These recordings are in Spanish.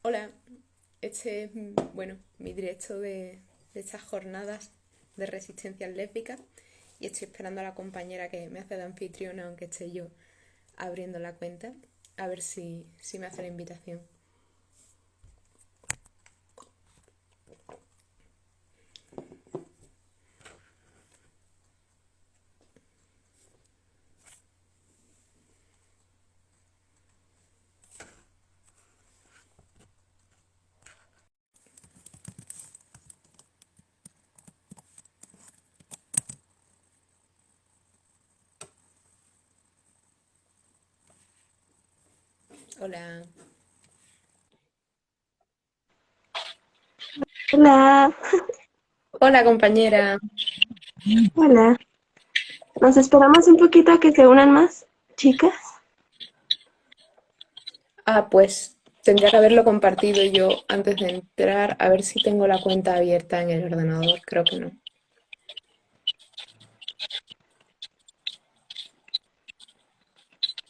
Hola, este es, bueno, mi directo de estas jornadas de resistencia lésbica y estoy esperando a la compañera que me hace de anfitriona, aunque esté yo abriendo la cuenta, a ver si me hace la invitación. Hola, Hola, hola compañera. hola. Nos esperamos un poquito a que se unan más chicas. Pues tendría que haberlo compartido yo antes de entrar, a ver si tengo la cuenta abierta en el ordenador, creo que no.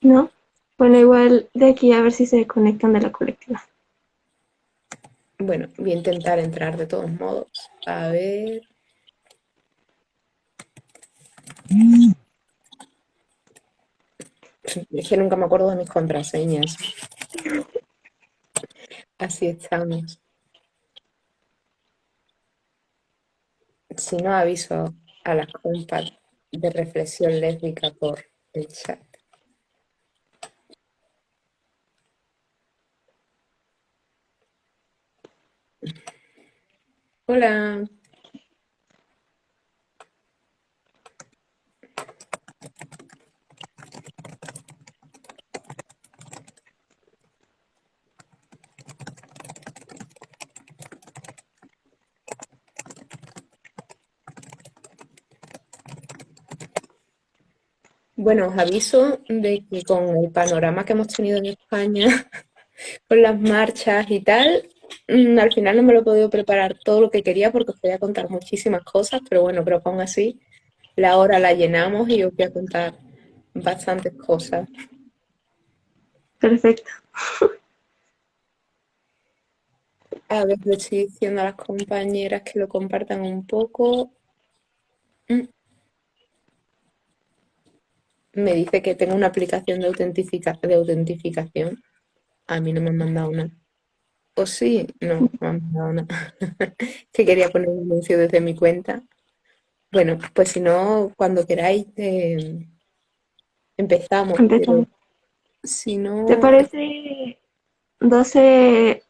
¿No? Bueno, igual de aquí a ver si se conectan de la colectiva. Bueno, voy a intentar entrar de todos modos. A ver, es que nunca me acuerdo de mis contraseñas. Así estamos. Si no, aviso a las compas de reflexión lésbica por el chat. Hola. Bueno, os aviso de que con el panorama que hemos tenido en España, con las marchas y tal, al final no me lo he podido preparar todo lo que quería porque os voy a contar muchísimas cosas, pero bueno, creo que aún así la hora la llenamos y os voy a contar bastantes cosas. Perfecto. A ver, le estoy diciendo a las compañeras que lo compartan un poco. Mm, Me dice que tengo una aplicación de autentificación. A mí no me han mandado una. ¿O sí? No, me han mandado una. Que quería poner un anuncio desde mi cuenta. Bueno, pues si no, cuando queráis, empezamos. Pero Empezamos. si ¿Te no, parece 12:05?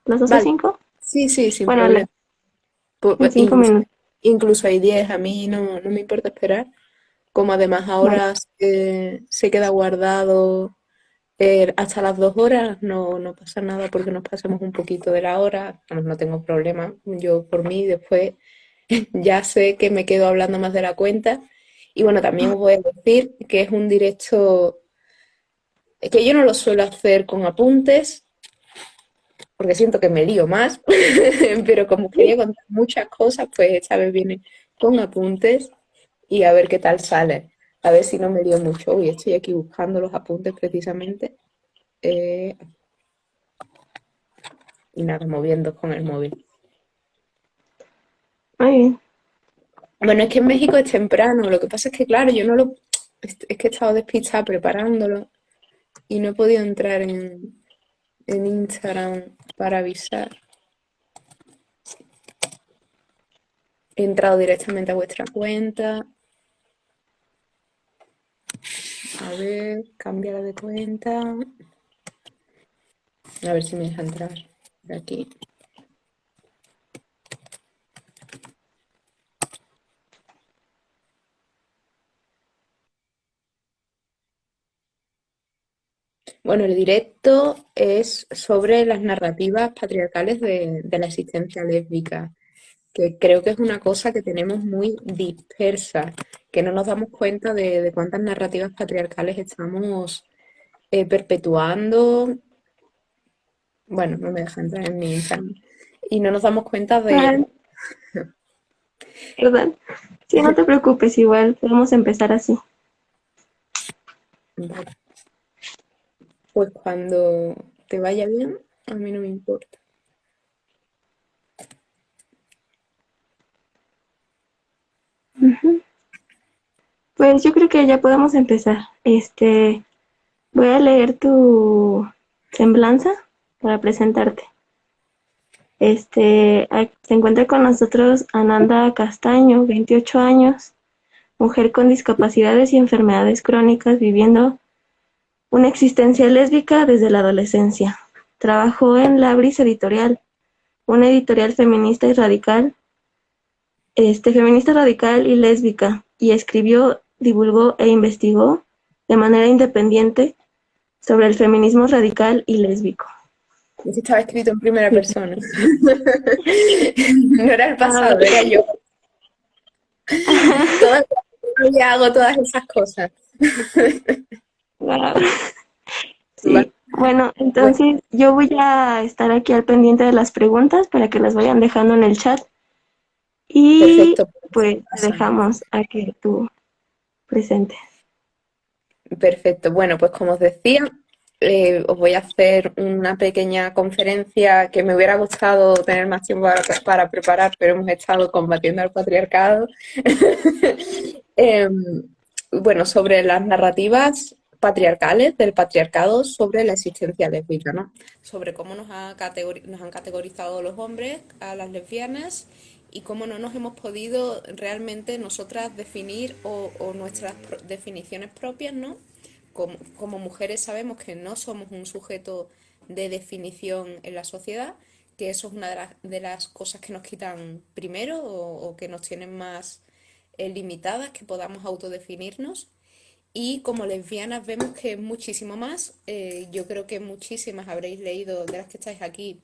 ¿Las doce vale. cinco? Sí, sí, sin Bueno, problema. en cinco Incluso, minutos. incluso hay 10, a mí no me importa esperar. Como además Vale, ahora se queda guardado hasta las 2 horas, no pasa nada porque nos pasemos un poquito de la hora. Vamos, no tengo problema. Yo por mí después ya sé que me quedo hablando más de la cuenta. Y bueno, también os voy a decir que es un directo que yo no lo suelo hacer con apuntes, porque siento que me lío más, pero como quería contar muchas cosas, pues esta vez viene con apuntes y a ver qué tal sale. A ver si no me lío mucho. Uy, estoy aquí buscando los apuntes precisamente. eh, y nada, moviendo con el móvil. muy bien. Bueno, es que en México es temprano, lo que pasa es que, claro, yo no lo... Es que he estado despistada preparándolo y no he podido entrar en Instagram para avisar. He entrado directamente a vuestra cuenta. A ver, cambiar de cuenta. A ver si me deja entrar de aquí. Bueno, el directo es sobre las narrativas patriarcales de la existencia lésbica, que creo que es una cosa que tenemos muy dispersa, que no nos damos cuenta de cuántas narrativas patriarcales estamos perpetuando. Bueno, no me deja entrar en mi Instagram. Y no nos damos cuenta de... Vale, ¿verdad? Sí, no te preocupes, igual podemos empezar así. Vale, pues cuando... te vaya bien, a mí no me importa. Ujú. Pues yo creo que ya podemos empezar. Voy a leer tu semblanza para presentarte. Se encuentra con nosotros Ananda Castaño, 28 años, mujer con discapacidades y enfermedades crónicas, viviendo una existencia lésbica desde la adolescencia. Trabajó en Labris Editorial, una editorial feminista radical y lésbica, y escribió, divulgó e investigó de manera independiente sobre el feminismo radical y lésbico. Es que estaba escrito en primera Sí. persona. No era el Ah, pasado, era yo. Todavía hago todas esas cosas. wow. Vale, Sí, bueno, bueno, entonces yo voy a estar aquí al pendiente de las preguntas para que las vayan dejando en el chat y perfecto. pues te dejamos a que tú presentes. Perfecto. Bueno, pues como os decía, os voy a hacer una pequeña conferencia que me hubiera gustado tener más tiempo para preparar, pero hemos estado combatiendo al patriarcado. Em, bueno, sobre las narrativas patriarcales del patriarcado sobre la existencia lésbica, ¿no? Sobre cómo nos han categorizado los hombres a las lesbianas y cómo no nos hemos podido realmente nosotras definir o nuestras definiciones propias, ¿no? Como mujeres sabemos que no somos un sujeto de definición en la sociedad, que eso es una de las cosas que nos quitan primero o que nos tienen más limitadas, que podamos autodefinirnos. Y como lesbianas vemos que es muchísimo más. Yo creo que muchísimas habréis leído, de las que estáis aquí,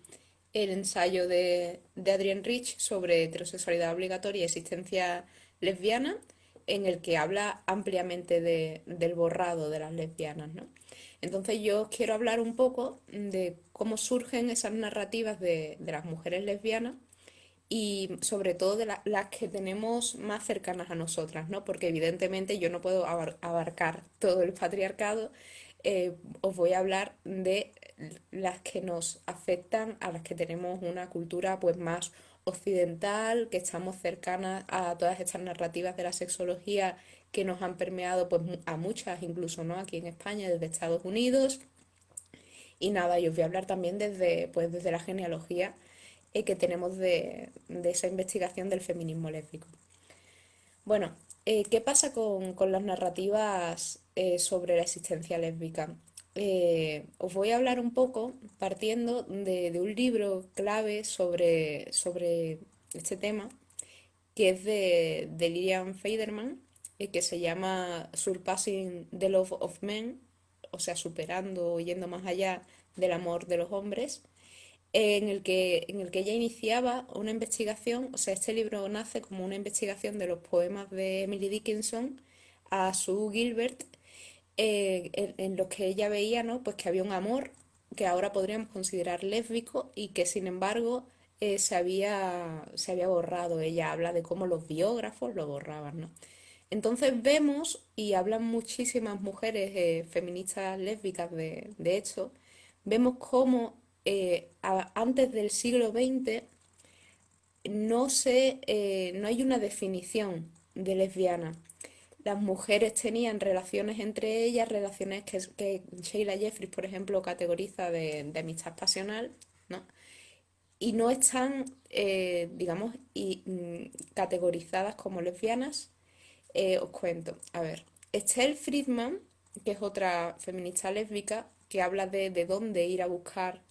el ensayo de Adrienne Rich sobre heterosexualidad obligatoria y existencia lesbiana, en el que habla ampliamente del borrado de las lesbianas, ¿no? Entonces yo os quiero hablar un poco de cómo surgen esas narrativas de las mujeres lesbianas y sobre todo de las que tenemos más cercanas a nosotras, ¿no? Porque evidentemente yo no puedo abarcar todo el patriarcado. Os voy a hablar de las que nos afectan, a las que tenemos una cultura pues más occidental, que estamos cercanas a todas estas narrativas de la sexología que nos han permeado pues a muchas, incluso, ¿no? Aquí en España, desde Estados Unidos. Y nada, yo os voy a hablar también desde la genealogía que tenemos de esa investigación del feminismo lésbico. Bueno, ¿qué pasa con las narrativas sobre la existencia lésbica? Os voy a hablar un poco partiendo de un libro clave sobre este tema, que es de Lilian Feiderman, que se llama Surpassing the Love of Men, o sea, superando o yendo más allá del amor de los hombres, en el que ella iniciaba una investigación. O sea, este libro nace como una investigación de los poemas de Emily Dickinson a Sue Gilbert, en los que ella veía, ¿no? Pues que había un amor que ahora podríamos considerar lésbico y que sin embargo se había borrado. Ella habla de cómo los biógrafos lo borraban, ¿no? Entonces vemos, y hablan muchísimas mujeres feministas lésbicas de hecho, vemos cómo antes del siglo XX no hay una definición de lesbiana. Las mujeres tenían relaciones entre ellas, relaciones que Sheila Jeffries, por ejemplo, categoriza de amistad pasional, ¿no? Y no están, digamos, categorizadas como lesbianas. Os cuento, a ver, Estelle Friedman, que es otra feminista lésbica, que habla de dónde ir a buscar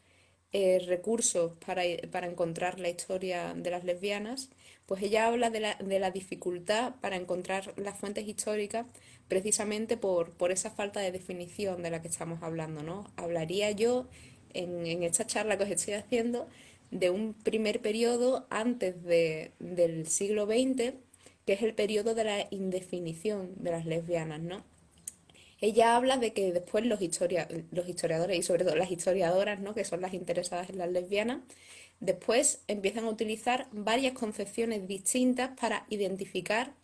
recursos para encontrar la historia de las lesbianas, pues ella habla de la dificultad para encontrar las fuentes históricas precisamente por esa falta de definición de la que estamos hablando, ¿no? Hablaría yo en esta charla que os estoy haciendo de un primer periodo antes del siglo XX, que es el periodo de la indefinición de las lesbianas, ¿no? Ella habla de que después los historiadores y sobre todo las historiadoras, ¿no? Que son las interesadas en las lesbianas, después empiezan a utilizar varias concepciones distintas para identificar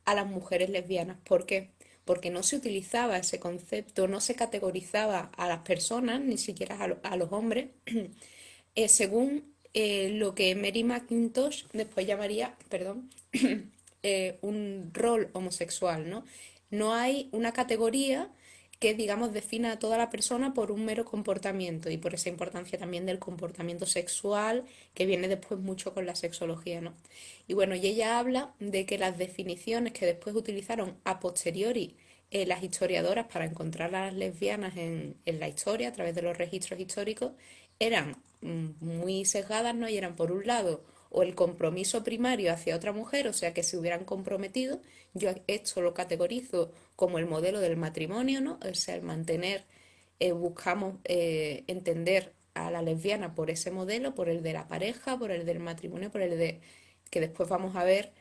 a las mujeres lesbianas. ¿Por qué? porque no se utilizaba ese concepto, no se categorizaba a las personas, ni siquiera a los hombres, según lo que Mary McIntosh después llamaría, perdón, un rol homosexual, ¿no? No hay una categoría que, digamos, defina a toda la persona por un mero comportamiento y por esa importancia también del comportamiento sexual que viene después mucho con la sexología, ¿no? Y bueno, y ella habla de que las definiciones que después utilizaron a posteriori las historiadoras para encontrar a las lesbianas en la historia a través de los registros históricos eran muy sesgadas, ¿no? Y eran por un lado o el compromiso primario hacia otra mujer, o sea que se hubieran comprometido, yo esto lo categorizo como el modelo del matrimonio, ¿no? O sea, el mantener, buscamos entender a la lesbiana por ese modelo, por el de la pareja, por el del matrimonio, por el de que después vamos a ver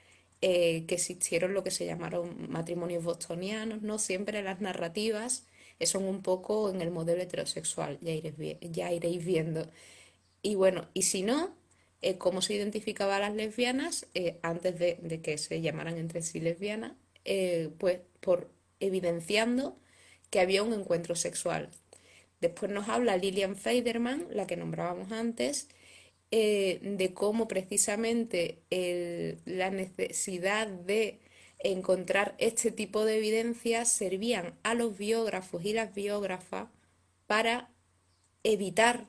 que existieron lo que se llamaron matrimonios bostonianos, ¿no? Siempre las narrativas son un poco en el modelo heterosexual, ya iréis viendo. Y bueno, y si no, cómo se identificaba a las lesbianas antes de que se llamaran entre sí lesbianas, pues por evidenciando que había un encuentro sexual. Después nos habla Lilian Feiderman, la que nombrábamos antes, de cómo precisamente la necesidad de encontrar este tipo de evidencias servían a los biógrafos y las biógrafas para evitar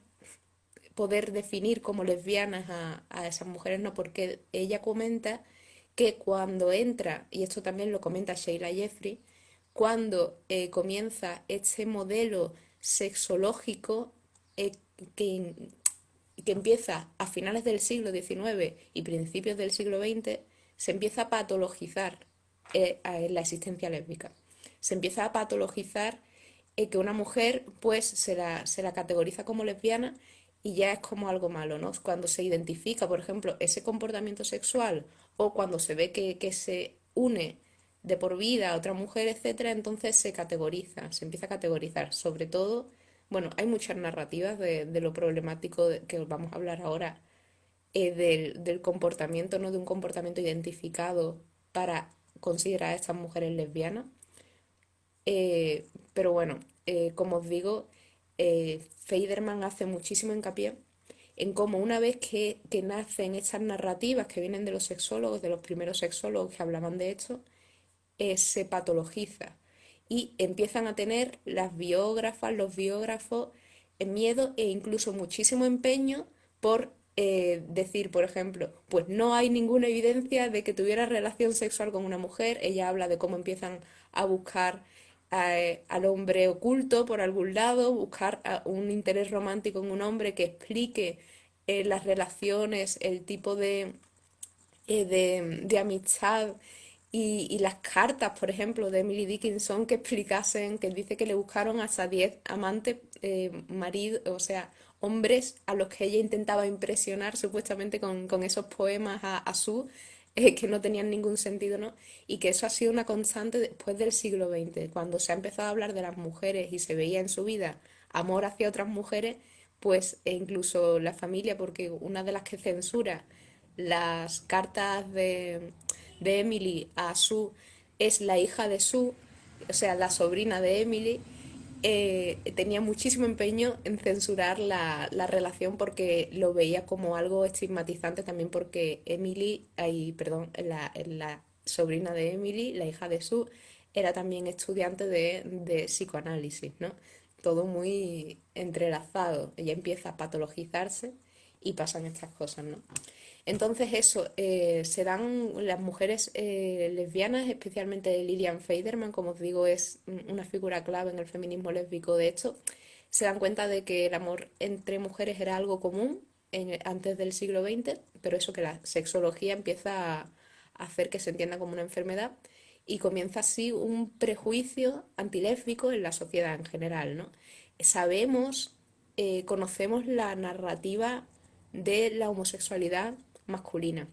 poder definir como lesbianas a esas mujeres, no, porque ella comenta que cuando entra, y esto también lo comenta Sheila Jeffrey, cuando comienza este modelo sexológico eh, que, que empieza a finales del siglo XIX y principios del siglo XX, se empieza a patologizar la existencia lésbica. Se empieza a patologizar que una mujer pues se la categoriza como lesbiana y ya es como algo malo, ¿no? Cuando se identifica, por ejemplo, ese comportamiento sexual o cuando se ve que se une de por vida a otra mujer, etcétera, entonces se categoriza, se empieza a categorizar. Sobre todo, bueno, hay muchas narrativas de lo problemático que vamos a hablar ahora, del comportamiento, no de un comportamiento identificado para considerar a estas mujeres lesbianas. Pero bueno, como os digo, Feiderman hace muchísimo hincapié en cómo una vez que nacen estas narrativas que vienen de los sexólogos, de los primeros sexólogos que hablaban de esto, se patologiza y empiezan a tener las biógrafas, los biógrafos, miedo e incluso muchísimo empeño por decir, por ejemplo, pues no hay ninguna evidencia de que tuviera relación sexual con una mujer. Ella habla de cómo empiezan a buscar al hombre oculto por algún lado, buscar un interés romántico en un hombre que explique las relaciones, el tipo de amistad y las cartas, por ejemplo, de Emily Dickinson que explicasen, que dice que le buscaron hasta 10 amantes, maridos, o sea, hombres a los que ella intentaba impresionar supuestamente con esos poemas a su, que no tenían ningún sentido, ¿no? Y que eso ha sido una constante después del siglo XX, cuando se ha empezado a hablar de las mujeres y se veía en su vida amor hacia otras mujeres, pues e incluso la familia, porque una de las que censura las cartas de Emily a Sue es la hija de Sue, o sea, la sobrina de Emily, tenía muchísimo empeño en censurar la relación porque lo veía como algo estigmatizante también porque Emily, ay, perdón, la sobrina de Emily, la hija de Sue, era también estudiante de psicoanálisis, ¿no? Todo muy entrelazado. Ella empieza a patologizarse y pasan estas cosas, ¿no? Entonces eso, se dan las mujeres lesbianas, especialmente Lilian Feiderman, como os digo, es una figura clave en el feminismo lésbico de hecho, se dan cuenta de que el amor entre mujeres era algo común antes del siglo XX, pero eso que la sexología empieza a hacer que se entienda como una enfermedad y comienza así un prejuicio antilésbico en la sociedad en general, ¿no? Sabemos, conocemos la narrativa de la homosexualidad masculina.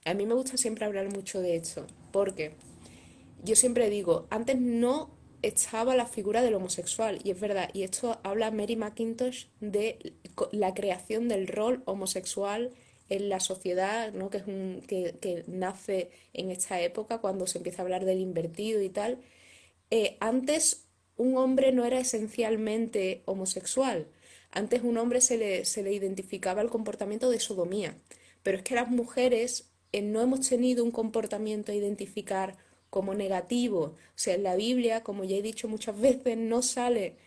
A mí me gusta siempre hablar mucho de esto, porque yo siempre digo, antes no estaba la figura del homosexual, y es verdad, y esto habla Mary McIntosh de la creación del rol homosexual en la sociedad, ¿no? Que nace en esta época, cuando se empieza a hablar del invertido y tal, Antes un hombre no era esencialmente homosexual. Antes un hombre se le identificaba el comportamiento de sodomía. Pero es que las mujeres no hemos tenido un comportamiento a identificar como negativo. O sea, en la Biblia, como ya he dicho muchas veces, no sale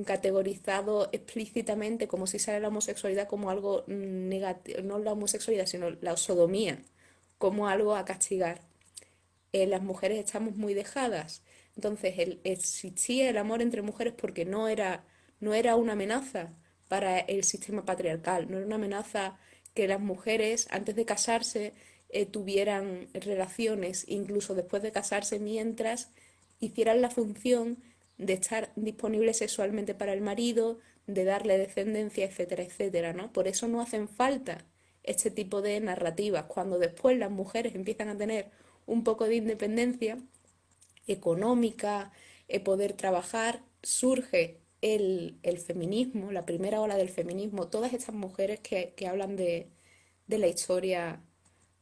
categorizado explícitamente como si sale la homosexualidad como algo negativo, no la homosexualidad, sino la sodomía, como algo a castigar. Las mujeres estamos muy dejadas. Entonces, existía el amor entre mujeres porque no era una amenaza para el sistema patriarcal, no era una amenaza que las mujeres antes de casarse tuvieran relaciones, incluso después de casarse, mientras hicieran la función de estar disponibles sexualmente para el marido, de darle descendencia, etcétera, etcétera, ¿no? Por eso no hacen falta este tipo de narrativas. Cuando después las mujeres empiezan a tener un poco de independencia económica, poder trabajar, surge el feminismo, la primera ola del feminismo, todas estas mujeres que hablan de la historia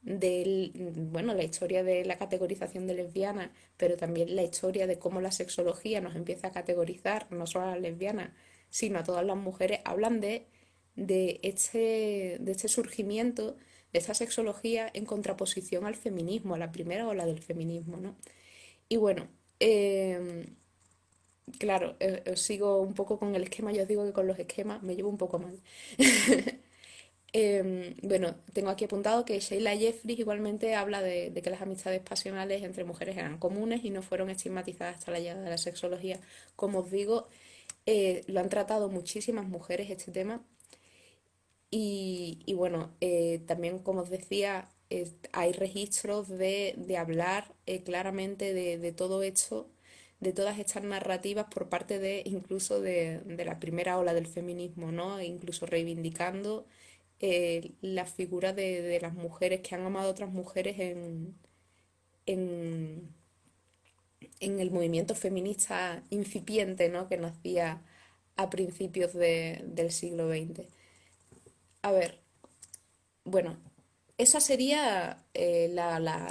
bueno, la historia de la categorización de lesbianas, pero también la historia de cómo la sexología nos empieza a categorizar, no solo a las lesbianas, sino a todas las mujeres, hablan de este surgimiento, de esta sexología en contraposición al feminismo, a la primera ola del feminismo, ¿no? Y bueno, eh, claro, os sigo un poco con el esquema, yo os digo que con los esquemas me llevo un poco mal. Bueno, tengo aquí apuntado que Sheila Jeffries igualmente habla de que las amistades pasionales entre mujeres eran comunes y no fueron estigmatizadas hasta la llegada de la sexología. Como os digo, lo han tratado muchísimas mujeres este tema y bueno, también como os decía, hay registros de hablar claramente de todo esto, de todas estas narrativas por parte de incluso de la primera ola del feminismo, ¿no? E incluso reivindicando la figura de las mujeres que han amado a otras mujeres en, en el movimiento feminista incipiente, ¿no? Que nacía a principios del siglo XX. A ver, bueno, esa sería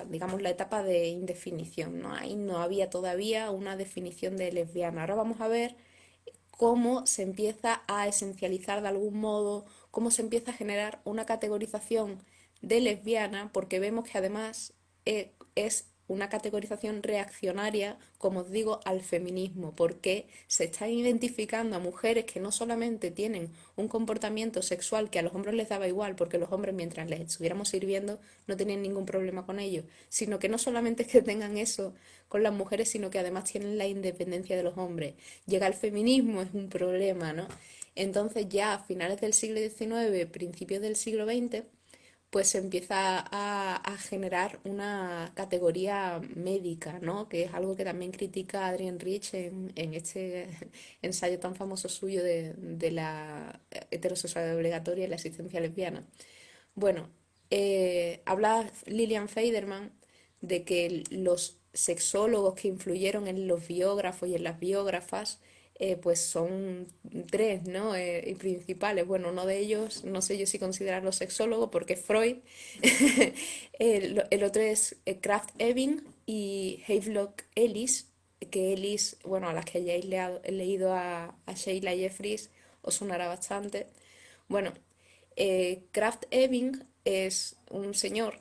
digamos, la etapa de indefinición, ¿no? Ahí no había todavía una definición de lesbiana. Ahora vamos a ver cómo se empieza a esencializar de algún modo, cómo se empieza a generar una categorización de lesbiana, porque vemos que además es una categorización reaccionaria, como os digo, al feminismo, porque se están identificando a mujeres que no solamente tienen un comportamiento sexual que a los hombres les daba igual, porque los hombres mientras les estuviéramos sirviendo no tenían ningún problema con ello, sino que no solamente es que tengan eso con las mujeres, sino que además tienen la independencia de los hombres. Llega el feminismo, es un problema, ¿no? Entonces ya a finales del siglo XIX, principios del siglo XX, pues se empieza a generar una categoría médica, ¿no? Que es algo que también critica Adrienne Rich en este ensayo tan famoso suyo de la heterosexualidad obligatoria y la existencia lesbiana. Bueno, habla Lilian Feiderman de que los sexólogos que influyeron en los biógrafos y en las biógrafas, pues son tres, ¿no? Y principales. Bueno, uno de ellos, no sé yo si considerarlo sexólogo porque es Freud. El otro es Krafft Ebing y Havelock Ellis, que Ellis, bueno, a las que hayáis leído a Sheila Jeffries os sonará bastante. Bueno, Krafft Ebing es un señor,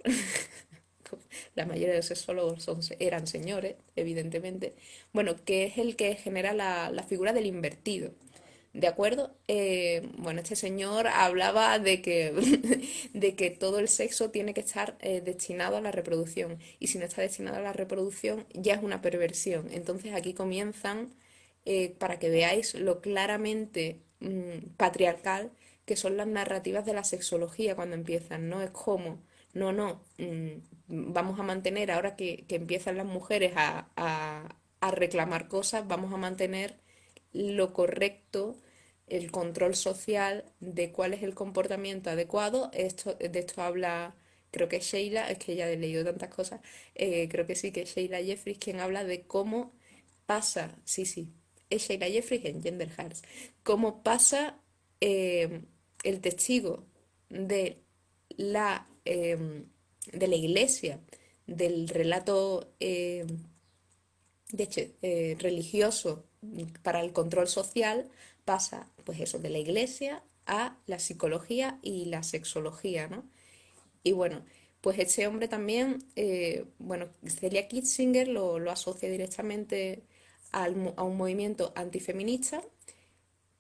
la mayoría de los sexólogos eran señores, evidentemente, bueno, que es el que genera la figura del invertido. ¿De acuerdo? Bueno, este señor hablaba de que todo el sexo tiene que estar destinado a la reproducción y si no está destinado a la reproducción ya es una perversión. Entonces aquí comienzan, para que veáis lo claramente patriarcal que son las narrativas de la sexología cuando empiezan, ¿no? Es como, no, no, vamos a mantener, ahora que empiezan las mujeres a reclamar cosas, vamos a mantener lo correcto, el control social de cuál es el comportamiento adecuado. De esto habla, creo que Sheila, es que ya he leído tantas cosas, creo que sí, que es Sheila Jeffries quien habla de cómo pasa, sí, sí, es Sheila Jeffries en Gender Hearts, cómo pasa el testigo de de la iglesia, del relato de hecho, religioso para el control social pasa, pues eso, de la iglesia a la psicología y la sexología, ¿no? Y bueno, pues este hombre también, bueno, Celia Kitzinger lo asocia directamente a un movimiento antifeminista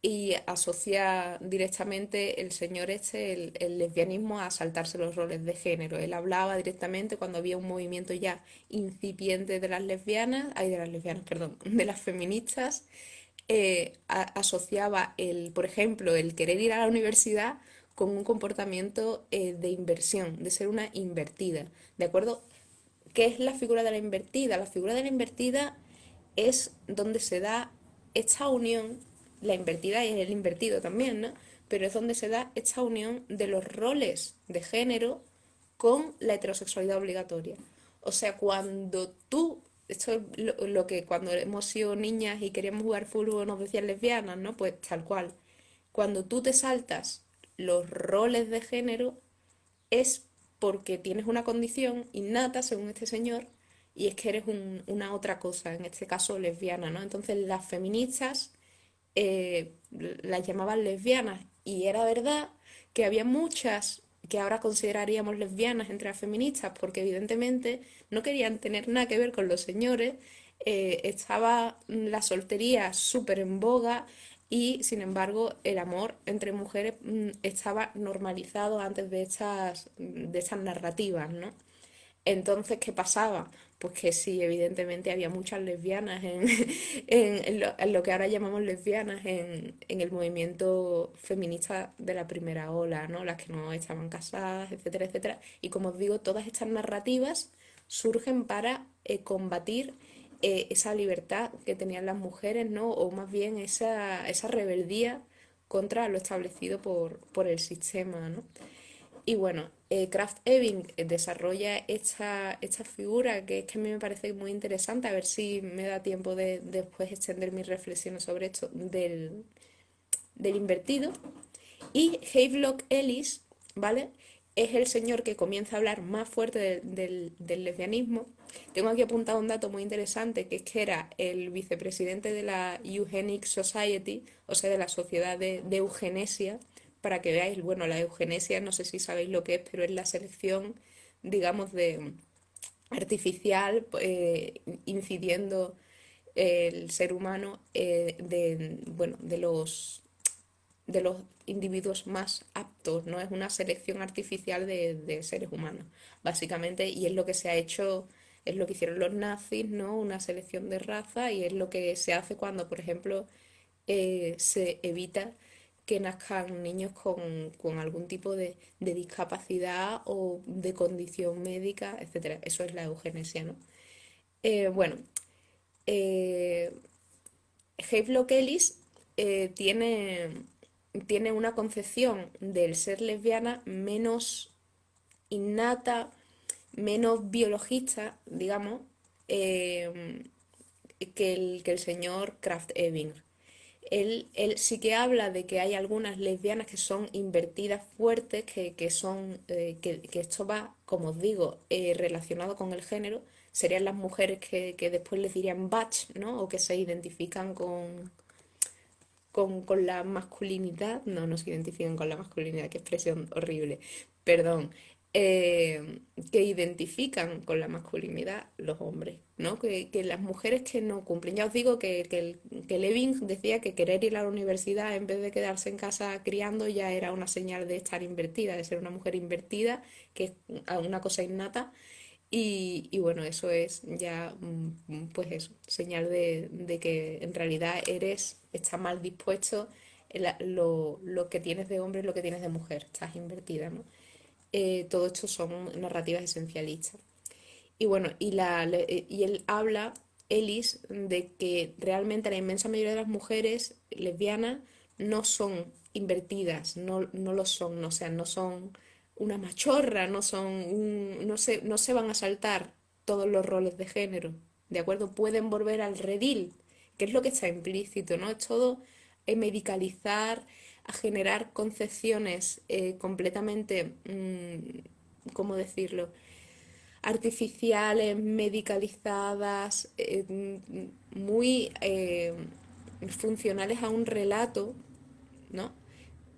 y asocia directamente el señor este, el lesbianismo, a saltarse los roles de género. Él hablaba directamente cuando había un movimiento ya incipiente de las lesbianas, ay, de las lesbianas, perdón, de las feministas, asociaba por ejemplo, el querer ir a la universidad con un comportamiento de inversión, de ser una invertida, ¿de acuerdo? ¿Qué es la figura de la invertida? La figura de la invertida es donde se da esta unión, la invertida y el invertido también, ¿no? Pero es donde se da esta unión de los roles de género con la heterosexualidad obligatoria. O sea, cuando tú, esto es lo que cuando hemos sido niñas y queríamos jugar fútbol nos decían lesbianas, ¿no? Pues tal cual. Cuando tú te saltas los roles de género es porque tienes una condición innata, según este señor, y es que eres una otra cosa, en este caso lesbiana, ¿no? Entonces las feministas las llamaban lesbianas y era verdad que había muchas que ahora consideraríamos lesbianas entre las feministas porque evidentemente no querían tener nada que ver con los señores, estaba la soltería súper en boga y sin embargo el amor entre mujeres estaba normalizado antes de estas narrativas, ¿no? Entonces, ¿qué pasaba? Pues que sí, evidentemente había muchas lesbianas en lo que ahora llamamos lesbianas en el movimiento feminista de la primera ola, ¿no? Las que no estaban casadas, etcétera, etcétera. Y como os digo, todas estas narrativas surgen para combatir esa libertad que tenían las mujeres, ¿no? O más bien esa rebeldía contra lo establecido por el sistema, ¿no? Y bueno, Kraft Ebing desarrolla esta figura que es que a mí me parece muy interesante, a ver si me da tiempo de después extender mis reflexiones sobre esto del invertido. Y Havelock Ellis, ¿vale? Es el señor que comienza a hablar más fuerte del lesbianismo. Tengo aquí apuntado un dato muy interesante, que es que era el vicepresidente de la Eugenic Society, o sea, de la Sociedad de Eugenesia, para que veáis, bueno, la eugenesia, no sé si sabéis lo que es, pero es la selección, digamos, de artificial, incidiendo el ser humano bueno, de los individuos más aptos, ¿no? Es una selección artificial de seres humanos, básicamente, y es lo que se ha hecho, es lo que hicieron los nazis, ¿no? Una selección de raza, y es lo que se hace cuando, por ejemplo, se evita que nazcan niños con algún tipo de discapacidad o de condición médica, etcétera. Eso es la eugenesia, ¿no? Bueno, eh, Havelock Ellis tiene una concepción del ser lesbiana menos innata, menos biologista, digamos, eh, que el señor Kraft Ebing. Él sí que habla de que hay algunas lesbianas que son invertidas fuertes, que son, que esto va, como os digo, relacionado con el género. Serían las mujeres que después les dirían batch, ¿no? O que se identifican con la masculinidad, no se identifican con la masculinidad, qué expresión horrible, perdón, que identifican con la masculinidad los hombres, ¿no? Que las mujeres que no cumplen, ya os digo que Levin decía que querer ir a la universidad en vez de quedarse en casa criando ya era una señal de estar invertida, de ser una mujer invertida, que es una cosa innata y bueno, eso es ya, pues eso, señal de que en realidad estás mal dispuesto, lo que tienes de hombre es lo que tienes de mujer, estás invertida, ¿no? Todo esto son narrativas esencialistas. Y bueno, y él habla, Ellis, de que realmente la inmensa mayoría de las mujeres lesbianas no son invertidas, no lo son, o sea, no son una machorra, no se van a saltar todos los roles de género, ¿de acuerdo? Pueden volver al redil, que es lo que está implícito, ¿no? Es todo medicalizar, a generar concepciones completamente, ¿cómo decirlo? artificiales, medicalizadas, muy funcionales a un relato, ¿no?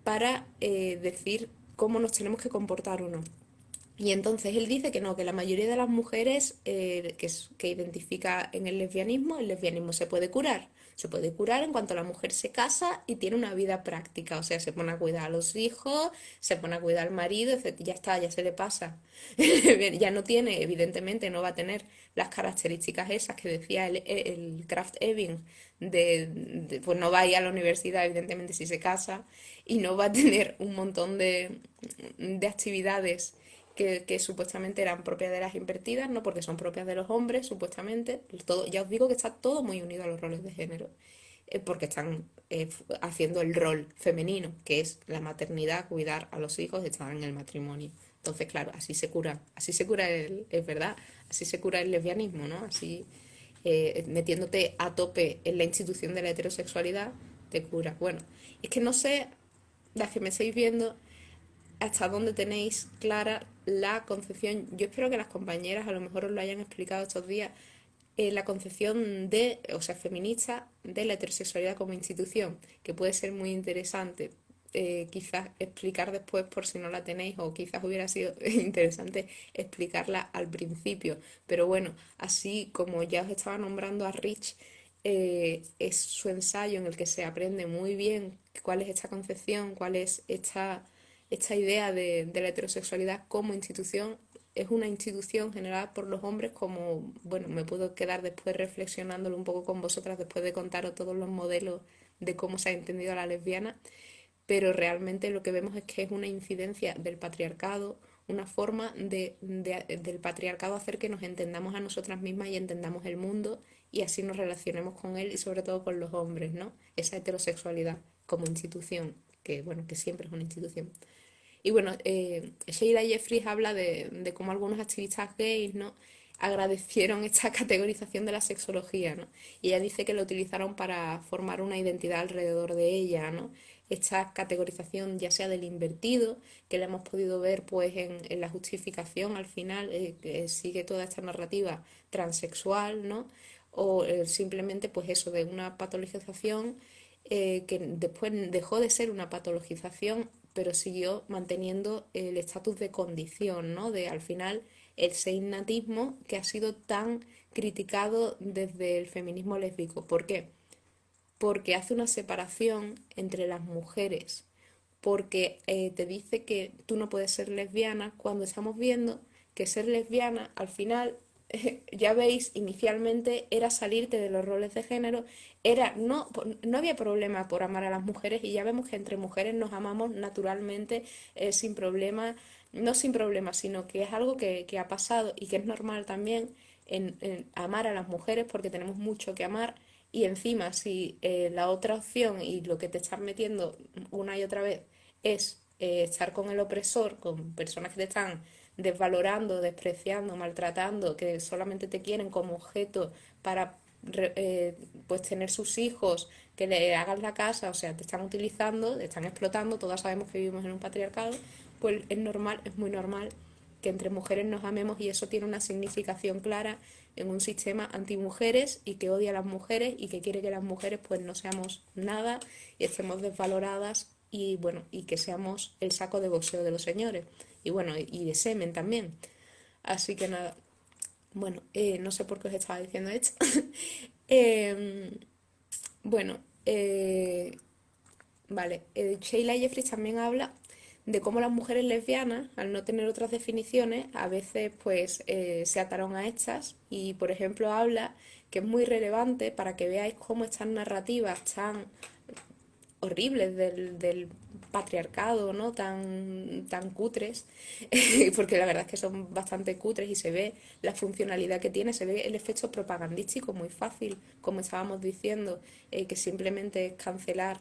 Para decir cómo nos tenemos que comportar o no. Y entonces él dice que no, que la mayoría de las mujeres que identifica en el lesbianismo se puede curar. Se puede curar en cuanto la mujer se casa y tiene una vida práctica, o sea, se pone a cuidar a los hijos, se pone a cuidar al marido, etc. Ya está, ya se le pasa. Ya no tiene, evidentemente, no va a tener las características esas que decía el Kraft Ebing, pues no va a ir a la universidad, evidentemente, si se casa, y no va a tener un montón de actividades que supuestamente eran propias de las invertidas, no porque son propias de los hombres, supuestamente. Todo, ya os digo que está todo muy unido a los roles de género, porque están haciendo el rol femenino, que es la maternidad, cuidar a los hijos, están en el matrimonio. Entonces, claro, así se cura es verdad, así se cura el lesbianismo, ¿no? Así, metiéndote a tope en la institución de la heterosexualidad, te cura. Bueno, es que no sé, las que me estáis viendo, hasta dónde tenéis clara la concepción. Yo espero que las compañeras a lo mejor os lo hayan explicado estos días, la concepción de, o sea, feminista de la heterosexualidad como institución, que puede ser muy interesante. Quizás explicar después por si no la tenéis, o quizás hubiera sido interesante explicarla al principio. Pero bueno, así como ya os estaba nombrando a Rich, es su ensayo en el que se aprende muy bien cuál es esta concepción, cuál es esta idea de la heterosexualidad como institución. Es una institución generada por los hombres, como, bueno, me puedo quedar después reflexionándolo un poco con vosotras después de contaros todos los modelos de cómo se ha entendido a la lesbiana, pero realmente lo que vemos es que es una incidencia del patriarcado, una forma del patriarcado hacer que nos entendamos a nosotras mismas y entendamos el mundo y así nos relacionemos con él y sobre todo con los hombres, ¿no? Esa heterosexualidad como institución, que bueno, que siempre es una institución. Y bueno, Sheila Jeffries habla de cómo algunos activistas gays, ¿no? Agradecieron esta categorización de la sexología, ¿no? Y ella dice que lo utilizaron para formar una identidad alrededor de ella, ¿no? Esta categorización ya sea del invertido, que la hemos podido ver pues en la justificación al final, que sigue toda esta narrativa transexual, ¿no? O simplemente pues eso, de una patologización que después dejó de ser una patologización, pero siguió manteniendo el estatus de condición, ¿no? De al final el seinnatismo que ha sido tan criticado desde el feminismo lésbico. ¿Por qué? Porque hace una separación entre las mujeres, porque te dice que tú no puedes ser lesbiana cuando estamos viendo que ser lesbiana al final, ya veis, inicialmente era salirte de los roles de género, no había problema por amar a las mujeres y ya vemos que entre mujeres nos amamos naturalmente, sin problema, no sin problema, sino que es algo que ha pasado y que es normal también en amar a las mujeres porque tenemos mucho que amar y encima si la otra opción y lo que te están metiendo una y otra vez es estar con el opresor, con personas que te están desvalorando, despreciando, maltratando, que solamente te quieren como objeto para pues tener sus hijos, que le hagan la casa, o sea, te están utilizando, te están explotando, todas sabemos que vivimos en un patriarcado, pues es normal, es muy normal que entre mujeres nos amemos y eso tiene una significación clara en un sistema antimujeres y que odia a las mujeres y que quiere que las mujeres pues no seamos nada y estemos desvaloradas y bueno, y que seamos el saco de boxeo de los señores y bueno, y de semen también. Así que nada, bueno, no sé por qué os estaba diciendo esto. Eh, bueno, vale, Sheila Jeffries también habla de cómo las mujeres lesbianas, al no tener otras definiciones, a veces pues se ataron a estas y por ejemplo habla que es muy relevante para que veáis cómo estas narrativas tan horribles del patriarcado, ¿no? Tan cutres, porque la verdad es que son bastante cutres y se ve la funcionalidad que tiene, se ve el efecto propagandístico muy fácil, como estábamos diciendo, que simplemente es cancelar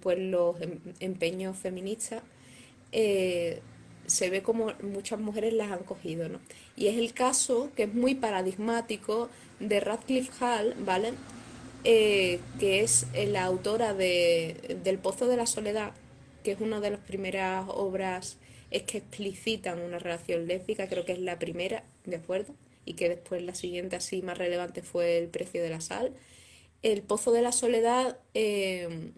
pues los empeños feministas, eh, se ve como muchas mujeres las han cogido, ¿no? Y es el caso que es muy paradigmático de Radcliffe Hall, ¿vale? Que es la autora del Pozo de la Soledad, que es una de las primeras obras es que explicitan una relación lésbica, creo que es la primera, ¿de acuerdo? Y que después la siguiente así más relevante fue El precio de la sal. El Pozo de la Soledad le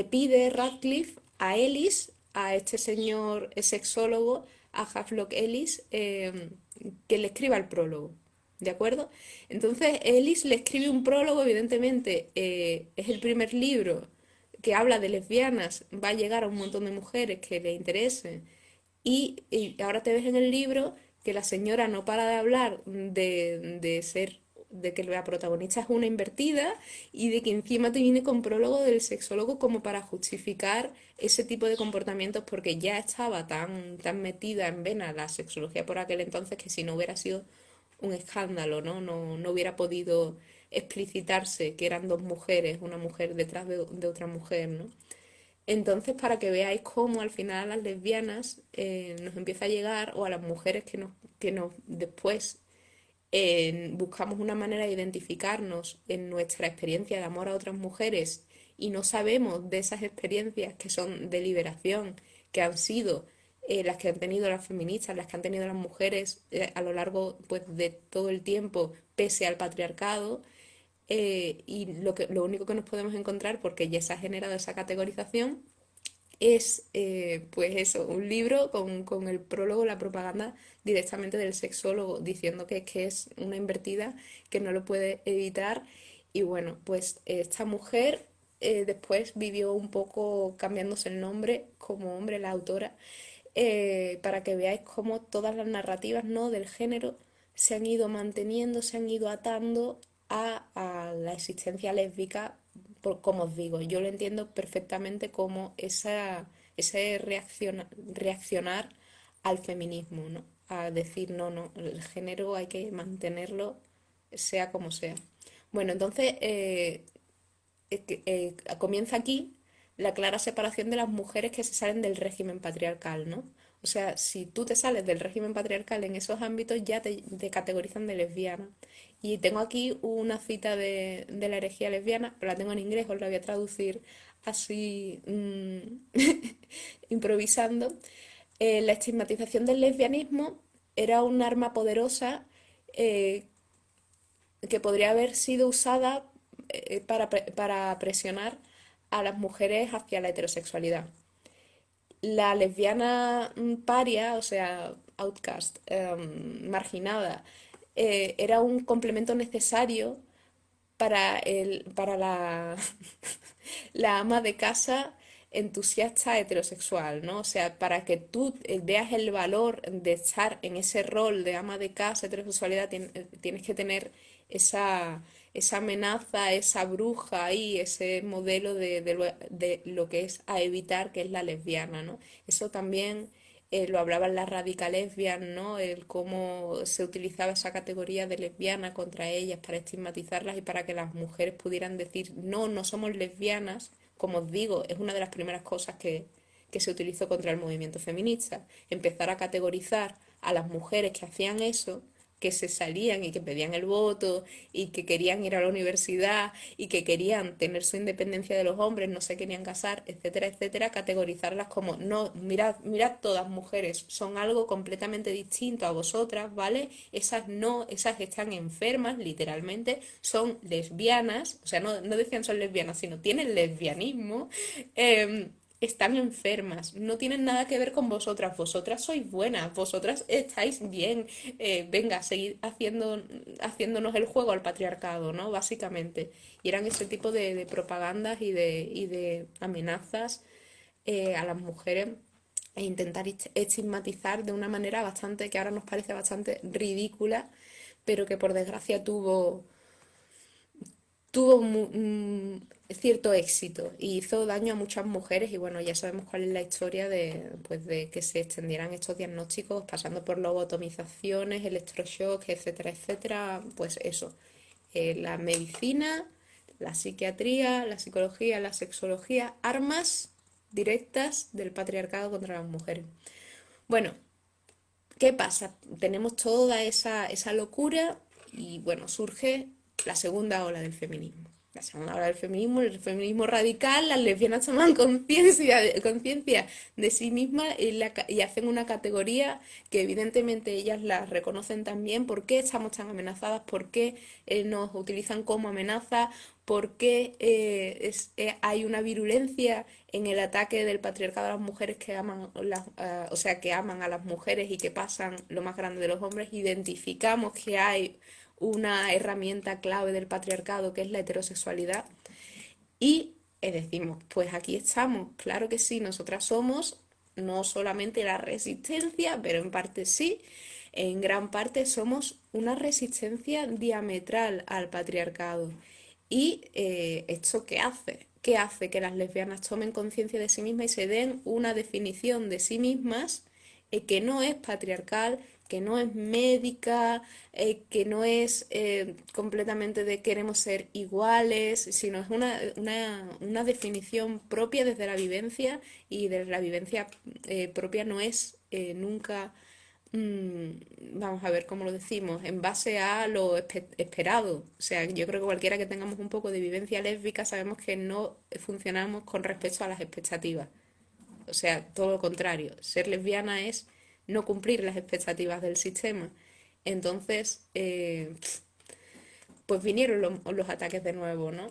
pide Radcliffe a Ellis, a este señor sexólogo, a Havelock Ellis, que le escriba el prólogo. ¿De acuerdo? Entonces Ellis le escribe un prólogo, evidentemente es el primer libro que habla de lesbianas, va a llegar a un montón de mujeres que le interesen y ahora te ves en el libro que la señora no para de hablar de ser, de que la protagonista es una invertida y de que encima te viene con prólogo del sexólogo como para justificar ese tipo de comportamientos porque ya estaba tan metida en vena la sexología por aquel entonces que si no hubiera sido un escándalo, ¿no? No hubiera podido explicitarse que eran dos mujeres, una mujer detrás de otra mujer, ¿no? Entonces, para que veáis cómo al final a las lesbianas nos empieza a llegar, o a las mujeres que nos después buscamos una manera de identificarnos en nuestra experiencia de amor a otras mujeres y no sabemos de esas experiencias que son de liberación, que han sido las que han tenido las feministas, las que han tenido las mujeres a lo largo pues, de todo el tiempo, pese al patriarcado, y lo único que nos podemos encontrar, porque ya se ha generado esa categorización, es pues eso, un libro con el prólogo, la propaganda directamente del sexólogo, diciendo que es una invertida, que no lo puede evitar. Y bueno, pues esta mujer después vivió un poco cambiándose el nombre como hombre, la autora, para que veáis cómo todas las narrativas, ¿no?, del género se han ido manteniendo, se han ido atando a la existencia lésbica, como os digo, yo lo entiendo perfectamente como ese reaccionar al feminismo, ¿no? A decir, no, el género hay que mantenerlo sea como sea. Bueno, entonces comienza aquí la clara separación de las mujeres que se salen del régimen patriarcal, ¿no? O sea, si tú te sales del régimen patriarcal en esos ámbitos, ya te categorizan de lesbiana. Y tengo aquí una cita de la herejía lesbiana, pero la tengo en inglés, os la voy a traducir así improvisando. La estigmatización del lesbianismo era un arma poderosa eh, que podría haber sido usada para presionar a las mujeres hacia la heterosexualidad. La lesbiana paria, o sea, outcast, marginada, era un complemento necesario para la ama de casa entusiasta heterosexual, ¿no? O sea, para que tú veas el valor de estar en ese rol de ama de casa, heterosexualidad, tienes que tener esa amenaza, esa bruja ahí, ese modelo de lo que es a evitar, que es la lesbiana, ¿no? Eso también lo hablaban las radical lesbian, ¿no? El cómo se utilizaba esa categoría de lesbiana contra ellas para estigmatizarlas y para que las mujeres pudieran decir, no somos lesbianas. Como os digo, es una de las primeras cosas que se utilizó contra el movimiento feminista. Empezar a categorizar a las mujeres que hacían eso, que se salían y que pedían el voto y que querían ir a la universidad y que querían tener su independencia de los hombres, no se querían casar, etcétera, etcétera, categorizarlas como, no, mirad todas mujeres, son algo completamente distinto a vosotras, ¿vale? Esas no, esas están enfermas, literalmente, son lesbianas, o sea, no decían son lesbianas, sino tienen lesbianismo. Están enfermas, no tienen nada que ver con vosotras, vosotras sois buenas, vosotras estáis bien, venga, seguid haciéndonos el juego al patriarcado, ¿no? Básicamente. Y eran ese tipo de propagandas y de amenazas a las mujeres e intentar estigmatizar de una manera bastante, que ahora nos parece bastante ridícula, pero que por desgracia tuvo cierto éxito y hizo daño a muchas mujeres y bueno, ya sabemos cuál es la historia de que se extendieran estos diagnósticos pasando por lobotomizaciones, electroshock, etcétera, etcétera, pues eso, la medicina, la psiquiatría, la psicología, la sexología, armas directas del patriarcado contra las mujeres. Bueno, ¿qué pasa? Tenemos toda esa locura y bueno, surge la segunda ola del feminismo. se van a hablar del el feminismo radical, las lesbianas toman conciencia de sí mismas y hacen una categoría que evidentemente ellas la reconocen también. ¿Por qué estamos tan amenazadas? ¿Por qué nos utilizan como amenaza? ¿Por qué hay una virulencia en el ataque del patriarcado a las mujeres que aman, o sea, que aman a las mujeres y que pasan lo más grande de los hombres? Identificamos que hay una herramienta clave del patriarcado que es la heterosexualidad y decimos, pues aquí estamos, claro que sí, nosotras somos no solamente la resistencia, pero en parte sí, en gran parte somos una resistencia diametral al patriarcado. ¿Y esto qué hace? ¿Qué hace que las lesbianas tomen conciencia de sí mismas y se den una definición de sí mismas que no es patriarcal, que no es médica, que no es completamente de queremos ser iguales, sino es una definición propia desde la vivencia y desde la vivencia propia no es nunca, vamos a ver cómo lo decimos, en base a lo esperado. O sea, yo creo que cualquiera que tengamos un poco de vivencia lésbica sabemos que no funcionamos con respecto a las expectativas. O sea, todo lo contrario. Ser lesbiana es no cumplir las expectativas del sistema. Entonces, pues vinieron los ataques de nuevo, ¿no?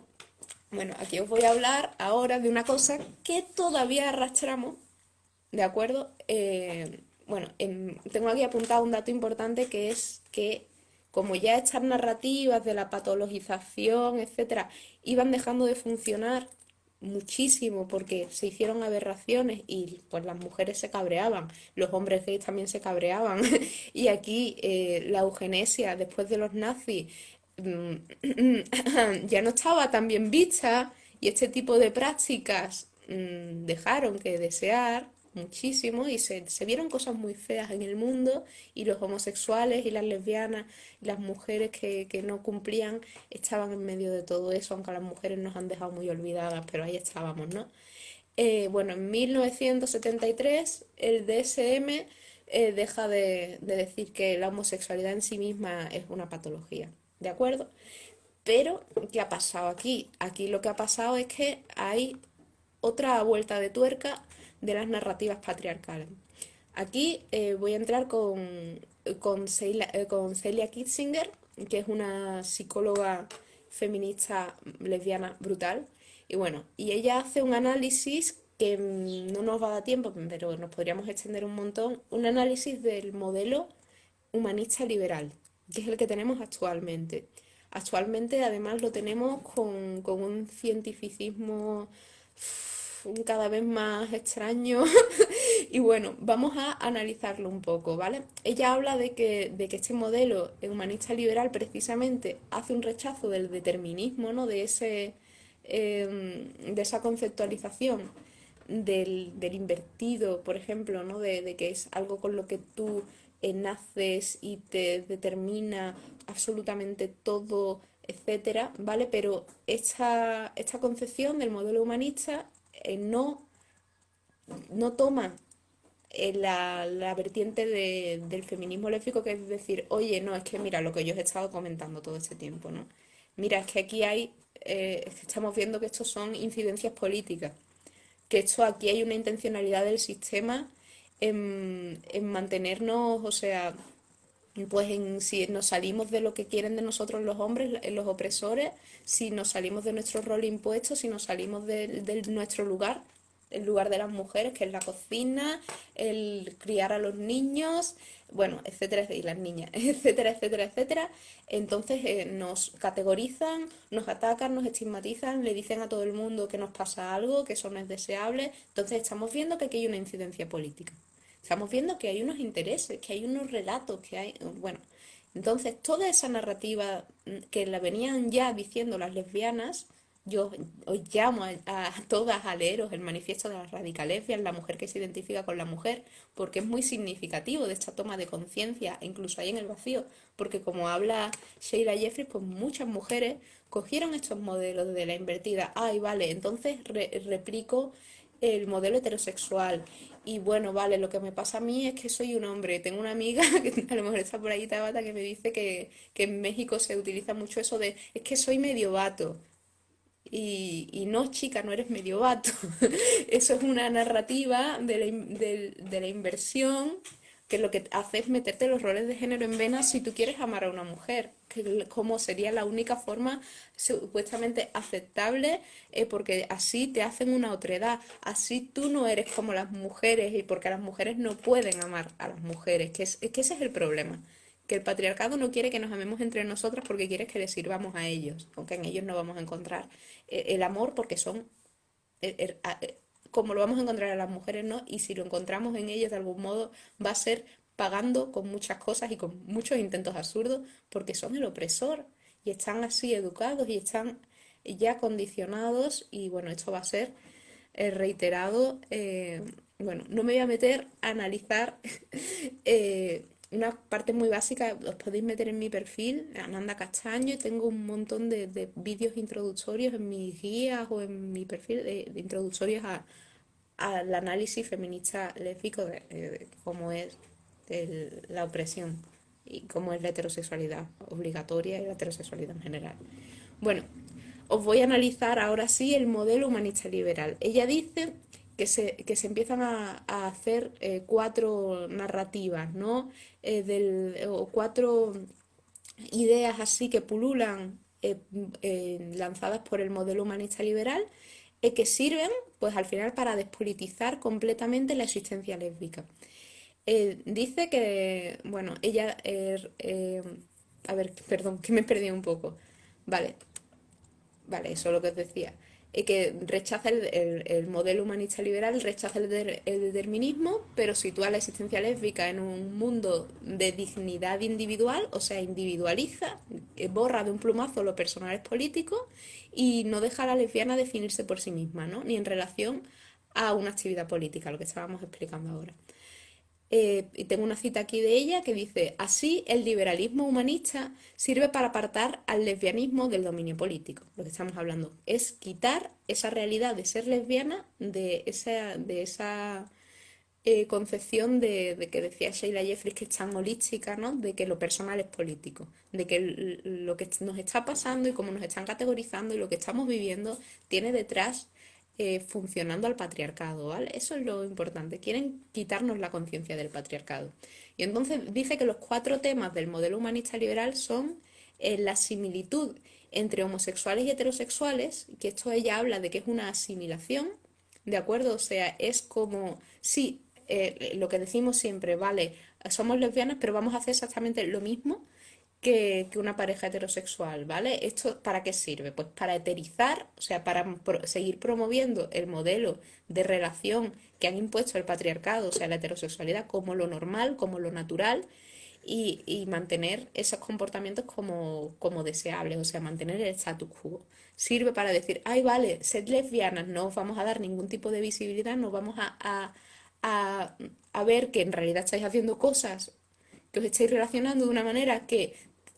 Bueno, aquí os voy a hablar ahora de una cosa que todavía arrastramos, ¿de acuerdo? Bueno, tengo aquí apuntado un dato importante que es que como ya estas narrativas de la patologización, etcétera, iban dejando de funcionar muchísimo porque se hicieron aberraciones y pues las mujeres se cabreaban, los hombres gays también se cabreaban y aquí la eugenesia después de los nazis ya no estaba tan bien vista y este tipo de prácticas dejaron que desear muchísimo y se vieron cosas muy feas en el mundo y los homosexuales y las lesbianas y las mujeres que no cumplían estaban en medio de todo eso, aunque a las mujeres nos han dejado muy olvidadas, pero ahí estábamos, ¿no? Bueno, en 1973 el DSM deja de decir que la homosexualidad en sí misma es una patología, ¿de acuerdo? Pero, ¿qué ha pasado aquí? Aquí lo que ha pasado es que hay otra vuelta de tuerca de las narrativas patriarcales. Aquí voy a entrar con Celia Kitzinger, que es una psicóloga feminista lesbiana brutal. Y bueno, y ella hace un análisis que no nos va a dar tiempo, pero nos podríamos extender un montón, un análisis del modelo humanista liberal, que es el que tenemos actualmente. Actualmente además lo tenemos con un cientificismo cada vez más extraño y bueno, vamos a analizarlo un poco, ¿vale? Ella habla de que este modelo humanista liberal precisamente hace un rechazo del determinismo, ¿no? De esa conceptualización del invertido, por ejemplo, ¿no? De que es algo con lo que tú naces y te determina absolutamente todo, etcétera, ¿vale? Pero esta concepción del modelo humanista no toma la vertiente del feminismo lésbico, que es decir, oye, no, es que mira lo que yo os he estado comentando todo este tiempo, ¿no? Mira, es que aquí estamos viendo que estos son incidencias políticas, que esto aquí hay una intencionalidad del sistema en mantenernos, o sea, pues si nos salimos de lo que quieren de nosotros los hombres, los opresores, si nos salimos de nuestro rol impuesto, si nos salimos de nuestro lugar, el lugar de las mujeres, que es la cocina, el criar a los niños, bueno, etcétera, y las niñas, etcétera, etcétera, etcétera. Entonces nos categorizan, nos atacan, nos estigmatizan, le dicen a todo el mundo que nos pasa algo, que eso no es deseable. Entonces estamos viendo que aquí hay una incidencia política. Estamos viendo que hay unos intereses, que hay unos relatos, que hay, bueno, entonces toda esa narrativa que la venían ya diciendo las lesbianas, yo os llamo a todas a leeros el manifiesto de las radicalesbias, la mujer que se identifica con la mujer, porque es muy significativo de esta toma de conciencia, incluso ahí en el vacío, porque como habla Sheila Jeffries, pues muchas mujeres cogieron estos modelos de la invertida, ay, vale, entonces replico el modelo heterosexual. Y bueno, vale, lo que me pasa a mí es que soy un hombre. Tengo una amiga que a lo mejor está por ahí Tabata que me dice que en México se utiliza mucho eso de es que soy medio vato. Y no, chica, no eres medio vato. Eso es una narrativa de la inversión que lo que hace es meterte los roles de género en vena si tú quieres amar a una mujer, que como sería la única forma supuestamente aceptable, porque así te hacen una otredad, así tú no eres como las mujeres y porque las mujeres no pueden amar a las mujeres, es que ese es el problema. Que el patriarcado no quiere que nos amemos entre nosotras porque quiere que les sirvamos a ellos, aunque en ellos no vamos a encontrar el amor porque son como lo vamos a encontrar en las mujeres, ¿no? Y si lo encontramos en ellos de algún modo, va a ser pagando con muchas cosas y con muchos intentos absurdos, porque son el opresor y están así educados y están ya condicionados y bueno, esto va a ser reiterado. Bueno, no me voy a meter a analizar una parte muy básica, os podéis meter en mi perfil, Ananda Castaño, y tengo un montón de vídeos introductorios en mis guías o en mi perfil de introductorios al análisis feminista lésbico de cómo es la opresión y cómo es la heterosexualidad obligatoria y la heterosexualidad en general. Bueno, os voy a analizar ahora sí el modelo humanista liberal. Ella dice que se empiezan a hacer cuatro narrativas, ¿no? O cuatro ideas así que pululan lanzadas por el modelo humanista liberal que sirven pues al final para despolitizar completamente la existencia lésbica. Dice que, bueno, ella, a ver, perdón, que me he perdido un poco. Vale, vale, eso es lo que os decía. Que rechaza el modelo humanista liberal, rechaza el determinismo, pero sitúa la existencia lésbica en un mundo de dignidad individual, o sea, individualiza, borra de un plumazo lo personal es político y no deja a la lesbiana definirse por sí misma, ¿no? Ni en relación a una actividad política, lo que estábamos explicando ahora. Y tengo una cita aquí de ella que dice, así el liberalismo humanista sirve para apartar al lesbianismo del dominio político. Lo que estamos hablando es quitar esa realidad de ser lesbiana, de esa concepción de que decía Sheila Jeffries que es tan holística, ¿no? De que lo personal es político, de que lo que nos está pasando y cómo nos están categorizando y lo que estamos viviendo tiene detrás funcionando al patriarcado, ¿vale? Eso es lo importante. Quieren quitarnos la conciencia del patriarcado. Y entonces dice que los cuatro temas del modelo humanista liberal son la similitud entre homosexuales y heterosexuales, que esto ella habla de que es una asimilación, ¿de acuerdo? O sea, es como, sí, lo que decimos siempre, vale, somos lesbianas, pero vamos a hacer exactamente lo mismo que una pareja heterosexual, ¿vale? ¿Esto para qué sirve? Pues para heterizar, o sea, para seguir promoviendo el modelo de relación que han impuesto el patriarcado, o sea, la heterosexualidad como lo normal, como lo natural, y mantener esos comportamientos como deseables, o sea, mantener el status quo. Sirve para decir, ay, vale, sed lesbianas, no os vamos a dar ningún tipo de visibilidad, no vamos a, a ver que en realidad estáis haciendo cosas que os estáis relacionando de una manera que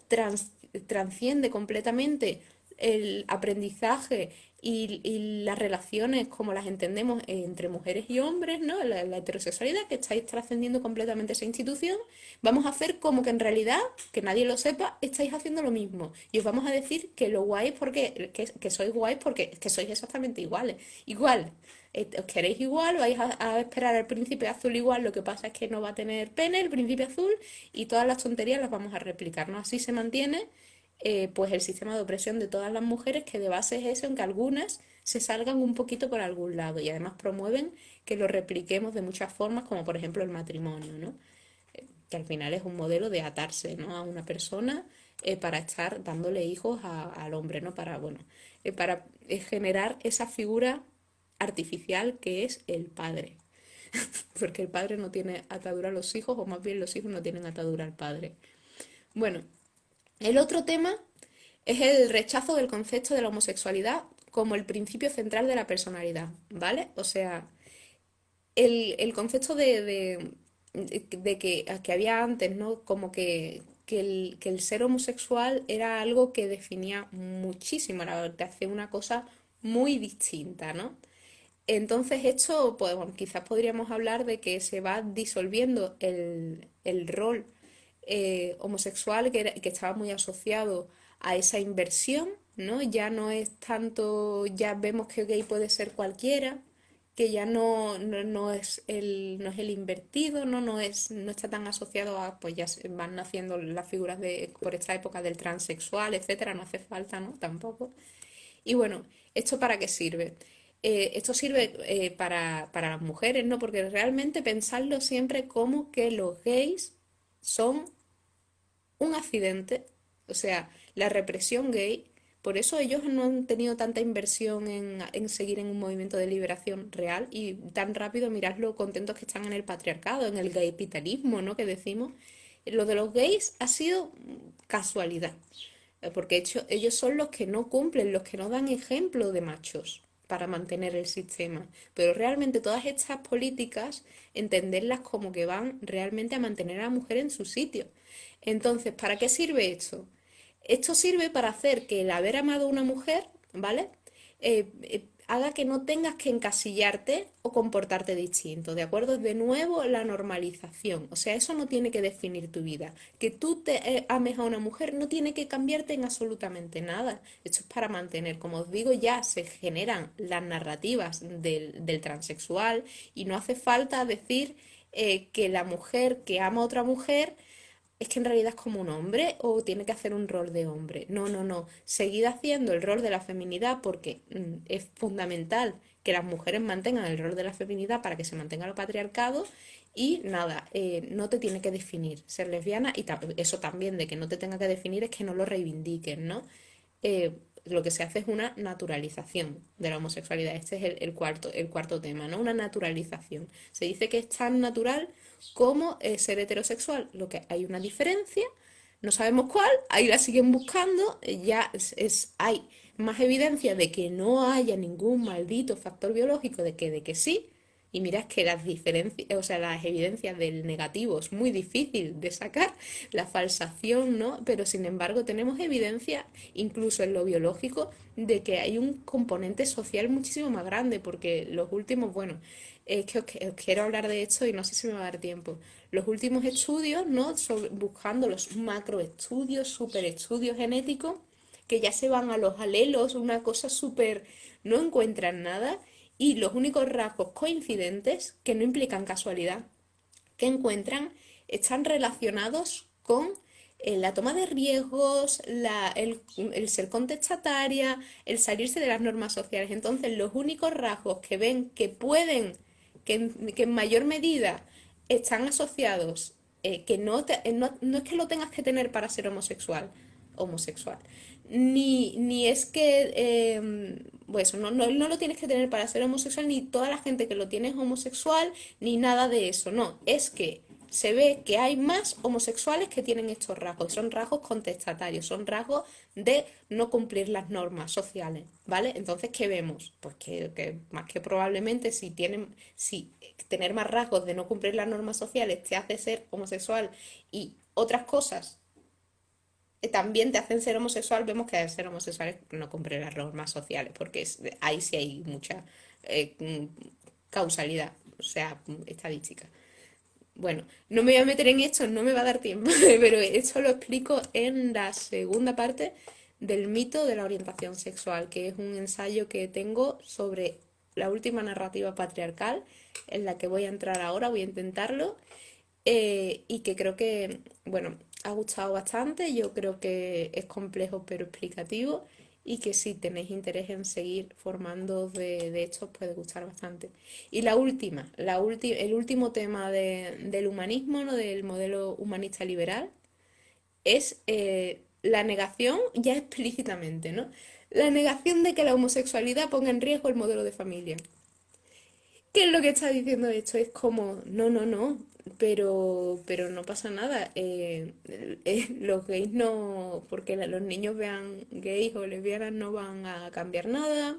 trans, transciende completamente el aprendizaje y las relaciones como las entendemos entre mujeres y hombres, ¿no? La heterosexualidad, que estáis trascendiendo completamente esa institución, vamos a hacer como que en realidad, que nadie lo sepa, estáis haciendo lo mismo. Y os vamos a decir que lo guay porque, que sois guays porque que sois exactamente iguales. Igual, os queréis igual, vais a esperar al príncipe azul igual, lo que pasa es que no va a tener pene el príncipe azul y todas las tonterías las vamos a replicar, ¿no? Así se mantiene pues el sistema de opresión de todas las mujeres, que de base es eso, en que algunas se salgan un poquito por algún lado y además promueven que lo repliquemos de muchas formas, como por ejemplo el matrimonio, ¿no? Que al final es un modelo de atarse, ¿no? A una persona para estar dándole hijos al hombre, ¿no? Para, bueno, para generar esa figura artificial que es el padre. Porque el padre no tiene atadura a los hijos, o más bien los hijos no tienen atadura al padre. Bueno, el otro tema es el rechazo del concepto de la homosexualidad como el principio central de la personalidad, ¿vale? O sea, el concepto de que había antes, ¿no? Como que el ser homosexual era algo que definía muchísimo, era, te hacía una cosa muy distinta, ¿no? Entonces esto, pues bueno, quizás podríamos hablar de que se va disolviendo el rol homosexual que estaba muy asociado a esa inversión, ¿no? Ya no es tanto, ya vemos que gay puede ser cualquiera, que ya no es el invertido, no está tan asociado a, pues ya van naciendo las figuras por esta época del transexual, etcétera, no hace falta, ¿no? Tampoco. Y bueno, ¿esto para qué sirve? Esto sirve para las mujeres, ¿no? Porque realmente pensarlo siempre como que los gays son un accidente, o sea, la represión gay, por eso ellos no han tenido tanta inversión en seguir en un movimiento de liberación real y tan rápido mirad lo contentos que están en el patriarcado, en el gaypitalismo, ¿no? Que decimos. Lo de los gays ha sido casualidad, porque ellos son los que no cumplen, los que no dan ejemplo de machos para mantener el sistema. Pero realmente todas estas políticas, entenderlas como que van realmente a mantener a la mujer en su sitio. Entonces, ¿para qué sirve esto? Esto sirve para hacer que el haber amado a una mujer, ¿vale? Haga que no tengas que encasillarte o comportarte distinto, ¿de acuerdo? De nuevo, la normalización. O sea, eso no tiene que definir tu vida. Que tú te ames a una mujer no tiene que cambiarte en absolutamente nada. Esto es para mantener, como os digo, ya se generan las narrativas del transexual y no hace falta decir que la mujer que ama a otra mujer es que en realidad es como un hombre o tiene que hacer un rol de hombre. No, no, no. Seguid haciendo el rol de la feminidad porque es fundamental que las mujeres mantengan el rol de la feminidad para que se mantenga el patriarcado y nada, no te tiene que definir ser lesbiana y eso también de que no te tenga que definir es que no lo reivindiques, ¿no? Lo que se hace es una naturalización de la homosexualidad. Este es el cuarto tema, ¿no? Una naturalización. Se dice que es tan natural como ser heterosexual. Lo que hay una diferencia, no sabemos cuál, ahí la siguen buscando, ya hay más evidencia de que no haya ningún maldito factor biológico de que sí. Y mira, es que las diferencias, o sea, las evidencias del negativo es muy difícil de sacar, la falsación, ¿no? Pero sin embargo tenemos evidencia, incluso en lo biológico, de que hay un componente social muchísimo más grande, porque los últimos, bueno, es que os quiero hablar de esto y no sé si me va a dar tiempo. Los últimos estudios, ¿no? Buscando los macroestudios, superestudios genéticos, que ya se van a los alelos, una cosa súper, no encuentran nada y los únicos rasgos coincidentes, que no implican casualidad, que encuentran están relacionados con la toma de riesgos, el ser contestataria, el salirse de las normas sociales. Entonces, los únicos rasgos que ven que pueden, que en mayor medida están asociados, que no es que lo tengas que tener para ser homosexual, ni es que, pues no lo tienes que tener para ser homosexual, ni toda la gente que lo tiene es homosexual, ni nada de eso, no, es que se ve que hay más homosexuales que tienen estos rasgos, son rasgos contestatarios, son rasgos de no cumplir las normas sociales, ¿vale? Entonces, ¿qué vemos? Pues que más que probablemente si tener más rasgos de no cumplir las normas sociales te hace ser homosexual y otras cosas también te hacen ser homosexual, vemos que al ser homosexuales no cumplen las normas sociales, porque ahí sí hay mucha causalidad, o sea, estadística. Bueno, no me voy a meter en esto, no me va a dar tiempo, pero esto lo explico en la segunda parte del mito de la orientación sexual, que es un ensayo que tengo sobre la última narrativa patriarcal, en la que voy a entrar ahora, voy a intentarlo, y que creo que, bueno, ha gustado bastante, yo creo que es complejo pero explicativo y que si tenéis interés en seguir formando de esto os puede gustar bastante. Y el último tema del humanismo, ¿no? Del modelo humanista liberal, es la negación ya explícitamente, ¿no? La negación de que la homosexualidad ponga en riesgo el modelo de familia. ¿Qué es lo que está diciendo esto? Es como, no, no, no, pero no pasa nada. Los gays no, porque los niños vean gays o lesbianas no van a cambiar nada.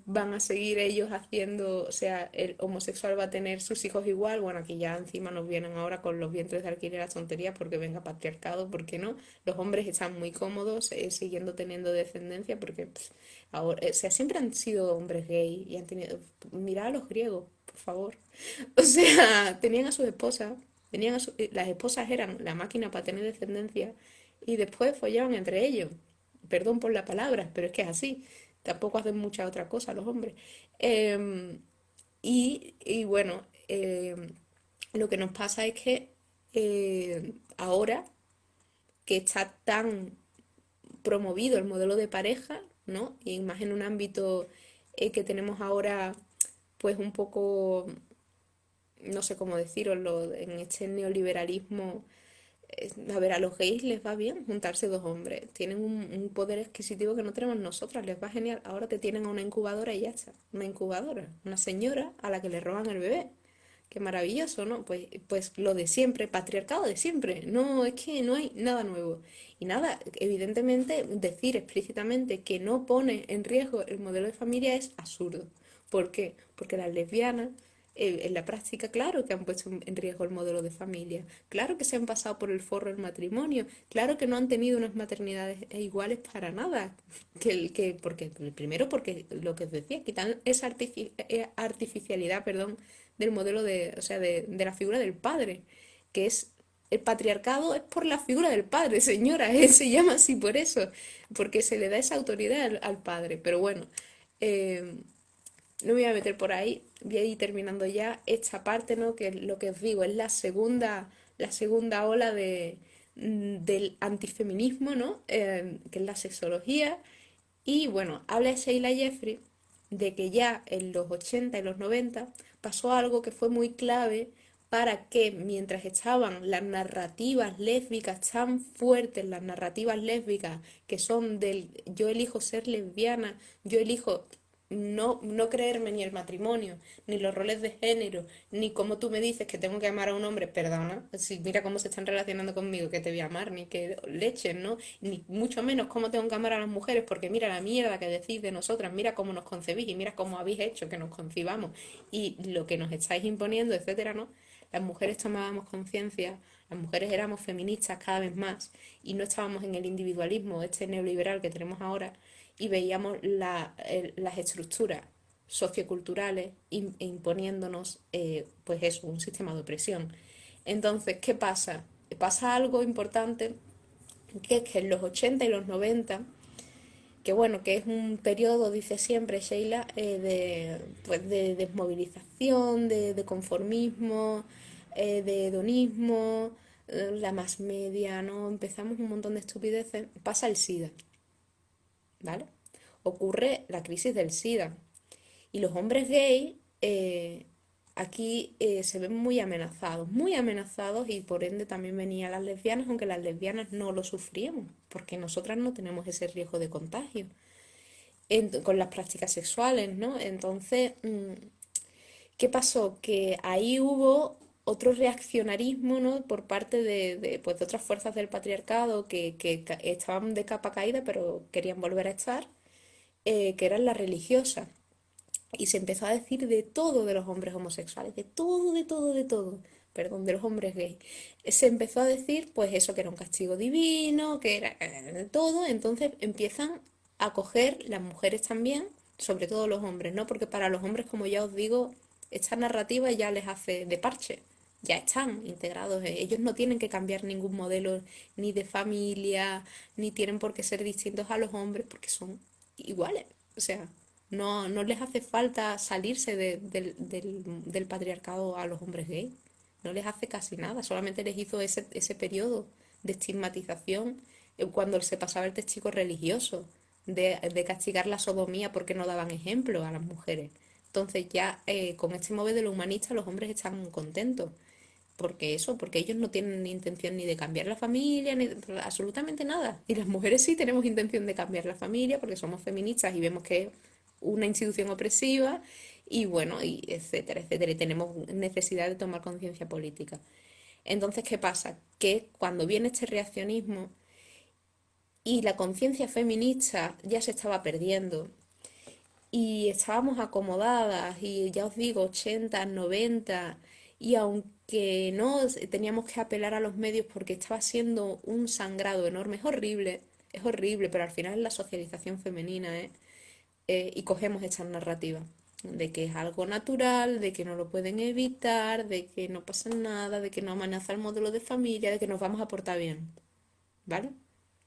Van a seguir ellos haciendo, o sea, el homosexual va a tener sus hijos igual. Bueno, aquí ya encima nos vienen ahora con los vientres de alquiler las tonterías porque venga patriarcado, ¿por qué no? Los hombres están muy cómodos siguiendo teniendo descendencia porque ahora, o sea, siempre han sido hombres gay y han tenido, mirad a los griegos, por favor. O sea, tenían a sus esposas, las esposas eran la máquina para tener descendencia y después follaban entre ellos. perdón por la palabra, pero es que es así. Tampoco hacen mucha otra cosa los hombres. Em, y bueno, lo que nos pasa es que ahora que está tan promovido el modelo de pareja, ¿no? Y más en un ámbito que tenemos ahora, pues un poco, no sé cómo deciroslo, en este neoliberalismo. A ver, a los gays les va bien juntarse dos hombres. Tienen un poder adquisitivo que no tenemos nosotras. Les va genial. Ahora te tienen a una incubadora y ya está. Una incubadora. Una señora a la que le roban el bebé. Qué maravilloso, ¿no? Pues lo de siempre, patriarcado de siempre. No, es que no hay nada nuevo. Y nada, evidentemente, decir explícitamente que no pone en riesgo el modelo de familia es absurdo. ¿Por qué? Porque las lesbianas, en la práctica, claro que han puesto en riesgo el modelo de familia. Claro que se han pasado por el forro del matrimonio. Claro que no han tenido unas maternidades iguales para nada. Porque, primero, porque lo que os decía, quitan esa artificialidad, perdón, del modelo de, o sea, de la figura del padre, que es el patriarcado es por la figura del padre, señora, se llama así por eso, porque se le da esa autoridad al padre. Pero bueno, eh, no me voy a meter por ahí, voy a ir terminando ya esta parte, ¿no? Que lo que os digo es la segunda ola del antifeminismo, ¿no? Que es la sexología. Y bueno, habla Sheila Jeffrey de que ya en los 80 y los 90 pasó algo que fue muy clave para que mientras estaban las narrativas lésbicas tan fuertes, las narrativas lésbicas que son del yo elijo ser lesbiana, yo elijo no creerme ni el matrimonio, ni los roles de género, ni como tú me dices que tengo que amar a un hombre, perdona, si mira cómo se están relacionando conmigo, que te voy a amar, ni que leches, ¿no? Ni mucho menos cómo tengo que amar a las mujeres, porque mira la mierda que decís de nosotras, mira cómo nos concebís y mira cómo habéis hecho que nos concibamos y lo que nos estáis imponiendo, etcétera, ¿no? Las mujeres tomábamos conciencia, las mujeres éramos feministas cada vez más y no estábamos en el individualismo, este neoliberal que tenemos ahora, y veíamos las estructuras socioculturales imponiéndonos, pues eso, un sistema de opresión. Entonces, ¿qué pasa? Pasa algo importante, que es que en los 80 y los 90, que bueno, que es un periodo, dice siempre Sheila, pues de desmovilización, de conformismo, de hedonismo, la más media, ¿no? Empezamos un montón de estupideces. Pasa el SIDA, ¿vale? Ocurre la crisis del SIDA. Y los hombres gays aquí se ven muy amenazados y por ende también venían las lesbianas, aunque las lesbianas no lo sufríamos, porque nosotras no tenemos ese riesgo de contagio con las prácticas sexuales, ¿no? Entonces, ¿qué pasó? Que ahí hubo otro reaccionarismo, ¿no? Por parte pues, de otras fuerzas del patriarcado que estaban de capa caída, pero querían volver a estar, que eran las religiosas. Y se empezó a decir de todo de los hombres homosexuales, de todo, de todo, de todo. Perdón, de los hombres gays. Se empezó a decir, pues eso, que era un castigo divino, que era de todo. Entonces empiezan a coger las mujeres también, sobre todo los hombres, ¿no? Porque para los hombres, como ya os digo, esta narrativa ya les hace de parche. Ya están integrados. Ellos no tienen que cambiar ningún modelo ni de familia, ni tienen por qué ser distintos a los hombres, porque son iguales. O sea, no les hace falta salirse del patriarcado a los hombres gays. No les hace casi nada. Solamente les hizo ese periodo de estigmatización cuando se pasaba el testigo religioso, de castigar la sodomía porque no daban ejemplo a las mujeres. Entonces ya con este modelo humanista los hombres están contentos. Porque eso, porque ellos no tienen ni intención ni de cambiar la familia, ni absolutamente nada. Y las mujeres sí tenemos intención de cambiar la familia porque somos feministas y vemos que es una institución opresiva y bueno, y etcétera, etcétera. Y tenemos necesidad de tomar conciencia política. Entonces, ¿qué pasa? Que cuando viene este reaccionismo y la conciencia feminista ya se estaba perdiendo y estábamos acomodadas y ya os digo, 80, 90 y aunque no teníamos que apelar a los medios porque estaba siendo un sangrado enorme, es horrible, pero al final es la socialización femenina, ¿eh? Y cogemos esta narrativa de que es algo natural, de que no lo pueden evitar, de que no pasa nada, de que no amenaza el modelo de familia, de que nos vamos a portar bien, ¿vale?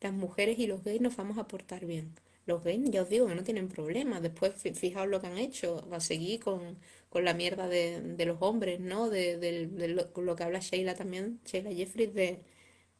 las mujeres y los gays nos vamos a portar bien. Los gays, ya os digo, que no tienen problemas. Después, fijaos lo que han hecho. Va a seguir con la mierda de los hombres, ¿no? Lo que habla Sheila también, Sheila Jeffries,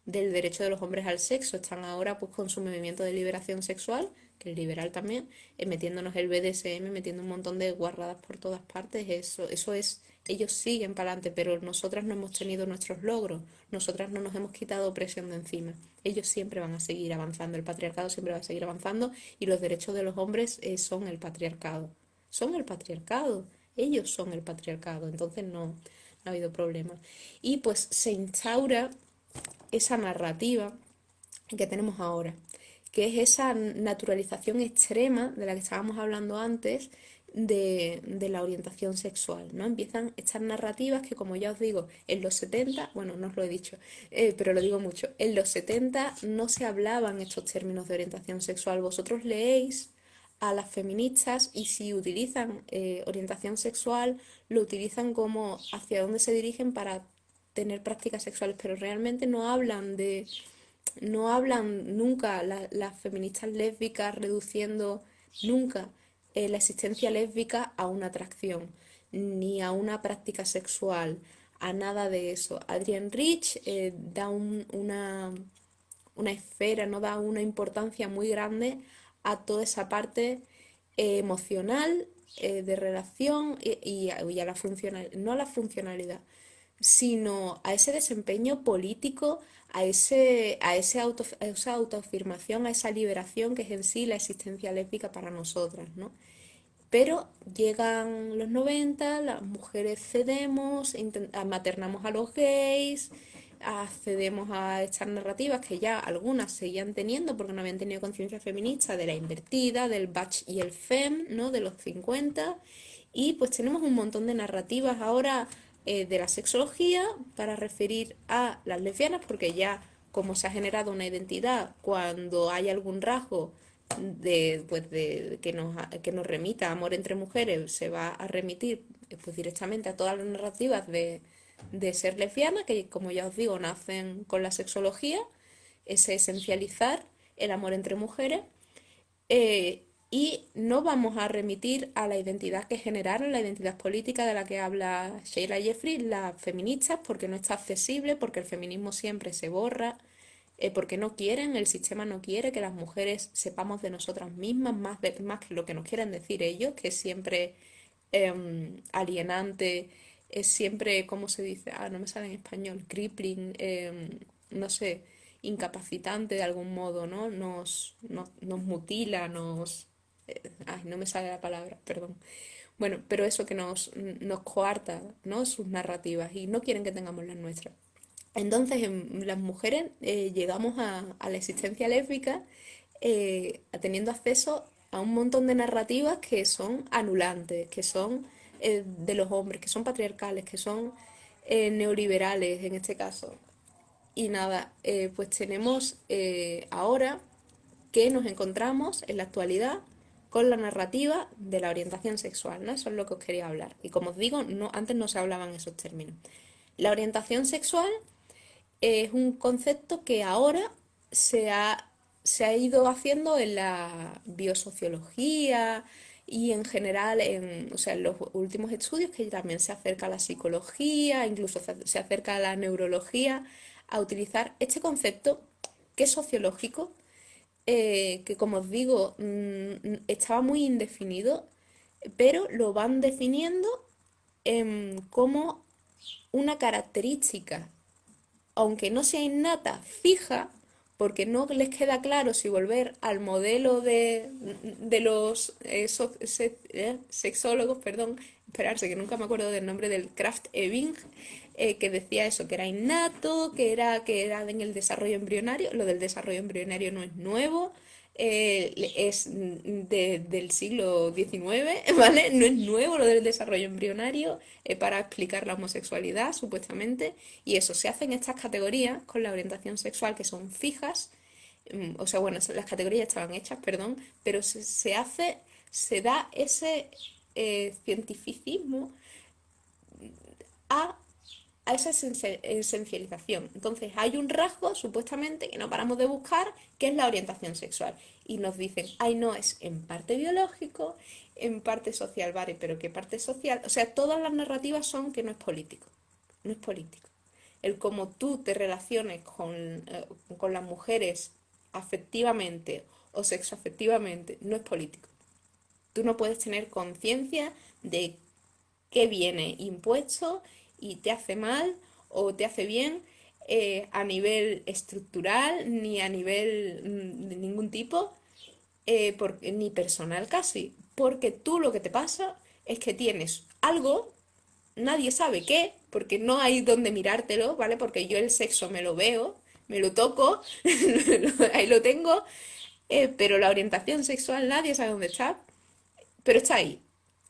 del derecho de los hombres al sexo. Están ahora pues con su movimiento de liberación sexual, que es liberal también, metiéndonos el BDSM, metiendo un montón de guarradas por todas partes. Eso es, ellos siguen para adelante, pero nosotras no hemos tenido nuestros logros, nosotras no nos hemos quitado presión de encima. Ellos siempre van a seguir avanzando, el patriarcado siempre va a seguir avanzando y los derechos de los hombres son el patriarcado. Son el patriarcado, ellos son el patriarcado, entonces no ha habido problema. Y pues se instaura esa narrativa que tenemos ahora, que es esa naturalización extrema de la que estábamos hablando antes de la orientación sexual, ¿no? Empiezan estas narrativas que, como ya os digo, en los 70, bueno, no os lo he dicho, pero lo digo mucho, en los 70 no se hablaban estos términos de orientación sexual. Vosotros leéis a las feministas y si utilizan orientación sexual, lo utilizan como hacia dónde se dirigen para tener prácticas sexuales, pero realmente no hablan nunca las feministas lésbicas reduciendo nunca la existencia lésbica a una atracción, ni a una práctica sexual, a nada de eso. Adrienne Rich da una esfera, no da una importancia muy grande a toda esa parte emocional, de relación y a la funcionalidad, no a la funcionalidad, sino a ese desempeño político, a esa autoafirmación, a esa liberación que es en sí la existencia lésbica para nosotras, ¿no? Pero llegan los 90, las mujeres cedemos, maternamos a los gays, accedemos a estas narrativas que ya algunas seguían teniendo porque no habían tenido conciencia feminista, de la invertida, del bach y el fem, ¿no? De los 50. Y pues tenemos un montón de narrativas ahora de la sexología para referir a las lesbianas, porque ya como se ha generado una identidad, cuando hay algún rasgo que nos remita a amor entre mujeres, se va a remitir pues directamente a todas las narrativas de ser lesbiana, que como ya os digo, nacen con la sexología, ese esencializar el amor entre mujeres, y no vamos a remitir a la identidad que generaron, la identidad política de la que habla Sheila Jeffries, las feministas, porque no está accesible, porque el feminismo siempre se borra, porque no quieren, el sistema no quiere que las mujeres sepamos de nosotras mismas más que lo que nos quieren decir ellos, que es siempre alienante, es siempre, ¿cómo se dice? No me sale en español, crippling, no sé, incapacitante de algún modo, ¿no? Nos mutila, no me sale la palabra, perdón. Bueno, pero eso que nos coarta, ¿no? Sus narrativas y no quieren que tengamos las nuestras. Entonces, las mujeres llegamos a la existencia lésbica teniendo acceso a un montón de narrativas que son anulantes, que son de los hombres, que son patriarcales, que son neoliberales en este caso. Y nada, pues tenemos ahora que nos encontramos en la actualidad con la narrativa de la orientación sexual, ¿no? Eso es lo que os quería hablar. Y como os digo, antes no se hablaban esos términos. La orientación sexual es un concepto que ahora se ha ido haciendo en la biosociología y en general, o sea, en los últimos estudios que también se acerca a la psicología, incluso se acerca a la neurología, a utilizar este concepto que es sociológico, que como os digo, estaba muy indefinido, pero lo van definiendo como una característica, aunque no sea innata, fija, porque no les queda claro si volver al modelo de los sexólogos, perdón, esperarse que nunca me acuerdo del nombre del Kraft-Ebing, que decía eso, que era innato, que era en el desarrollo embrionario. Lo del desarrollo embrionario no es nuevo, es del siglo XIX, ¿vale? No es nuevo lo del desarrollo embrionario para explicar la homosexualidad, supuestamente, y eso, se hacen estas categorías con la orientación sexual que son fijas, o sea, bueno, las categorías estaban hechas, perdón, pero se da ese cientificismo a a esa esencialización. Entonces hay un rasgo, supuestamente, que no paramos de buscar, que es la orientación sexual. Y nos dicen, ay no, es en parte biológico, en parte social, vale, pero ¿qué parte social? O sea, todas las narrativas son que no es político, no es político. El cómo tú te relaciones con las mujeres afectivamente o sexoafectivamente no es político. Tú no puedes tener conciencia de qué viene impuesto y te hace mal o te hace bien a nivel estructural ni a nivel de ningún tipo, ni personal casi, porque tú lo que te pasa es que tienes algo, nadie sabe qué, porque no hay donde mirártelo, ¿vale? Porque yo el sexo me lo veo, me lo toco, ahí lo tengo, pero la orientación sexual nadie sabe dónde está, pero está ahí.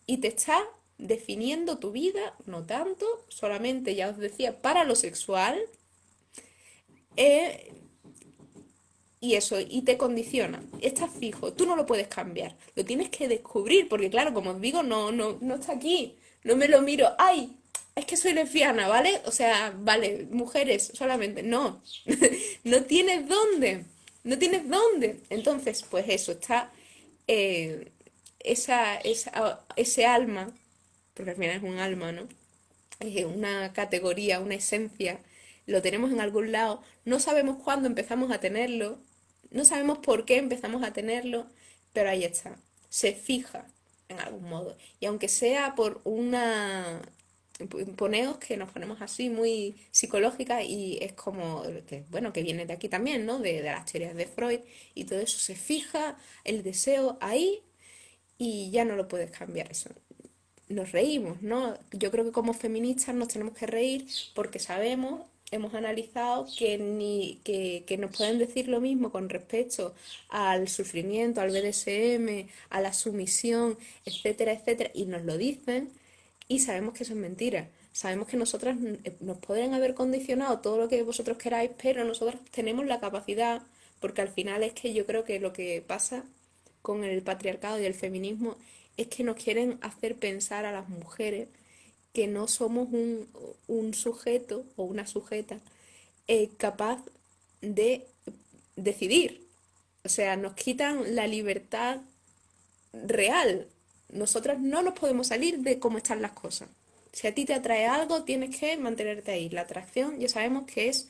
Y te está definiendo tu vida, no tanto, solamente, ya os decía, para lo sexual, eh, y eso, y te condiciona. Estás fijo, tú no lo puedes cambiar. Lo tienes que descubrir, porque claro, como os digo, no está aquí. No me lo miro, ay, es que soy lesbiana, ¿vale? O sea, vale, mujeres solamente. No, no tienes dónde. No tienes dónde. Entonces, pues eso, está eh, ese alma, porque al final es un alma, ¿no? Una categoría, una esencia, lo tenemos en algún lado, no sabemos cuándo empezamos a tenerlo, no sabemos por qué empezamos a tenerlo, pero ahí está, se fija en algún modo. Y aunque sea por una... Poneos que nos ponemos así muy psicológicas y es como, que, bueno, que viene de aquí también, ¿no? De las teorías de Freud y todo eso se fija, el deseo ahí y ya no lo puedes cambiar eso. Nos reímos, ¿no? Yo creo que como feministas nos tenemos que reír porque sabemos, hemos analizado que nos pueden decir lo mismo con respecto al sufrimiento, al BDSM, a la sumisión, etcétera, etcétera, y nos lo dicen y sabemos que eso es mentira. Sabemos que nosotras nos pueden haber condicionado todo lo que vosotros queráis, pero nosotras tenemos la capacidad, porque al final es que yo creo que lo que pasa con el patriarcado y el feminismo es que nos quieren hacer pensar a las mujeres que no somos un sujeto o una sujeta capaz de decidir. O sea, nos quitan la libertad real. Nosotras no nos podemos salir de cómo están las cosas. Si a ti te atrae algo, tienes que mantenerte ahí. La atracción ya sabemos que es,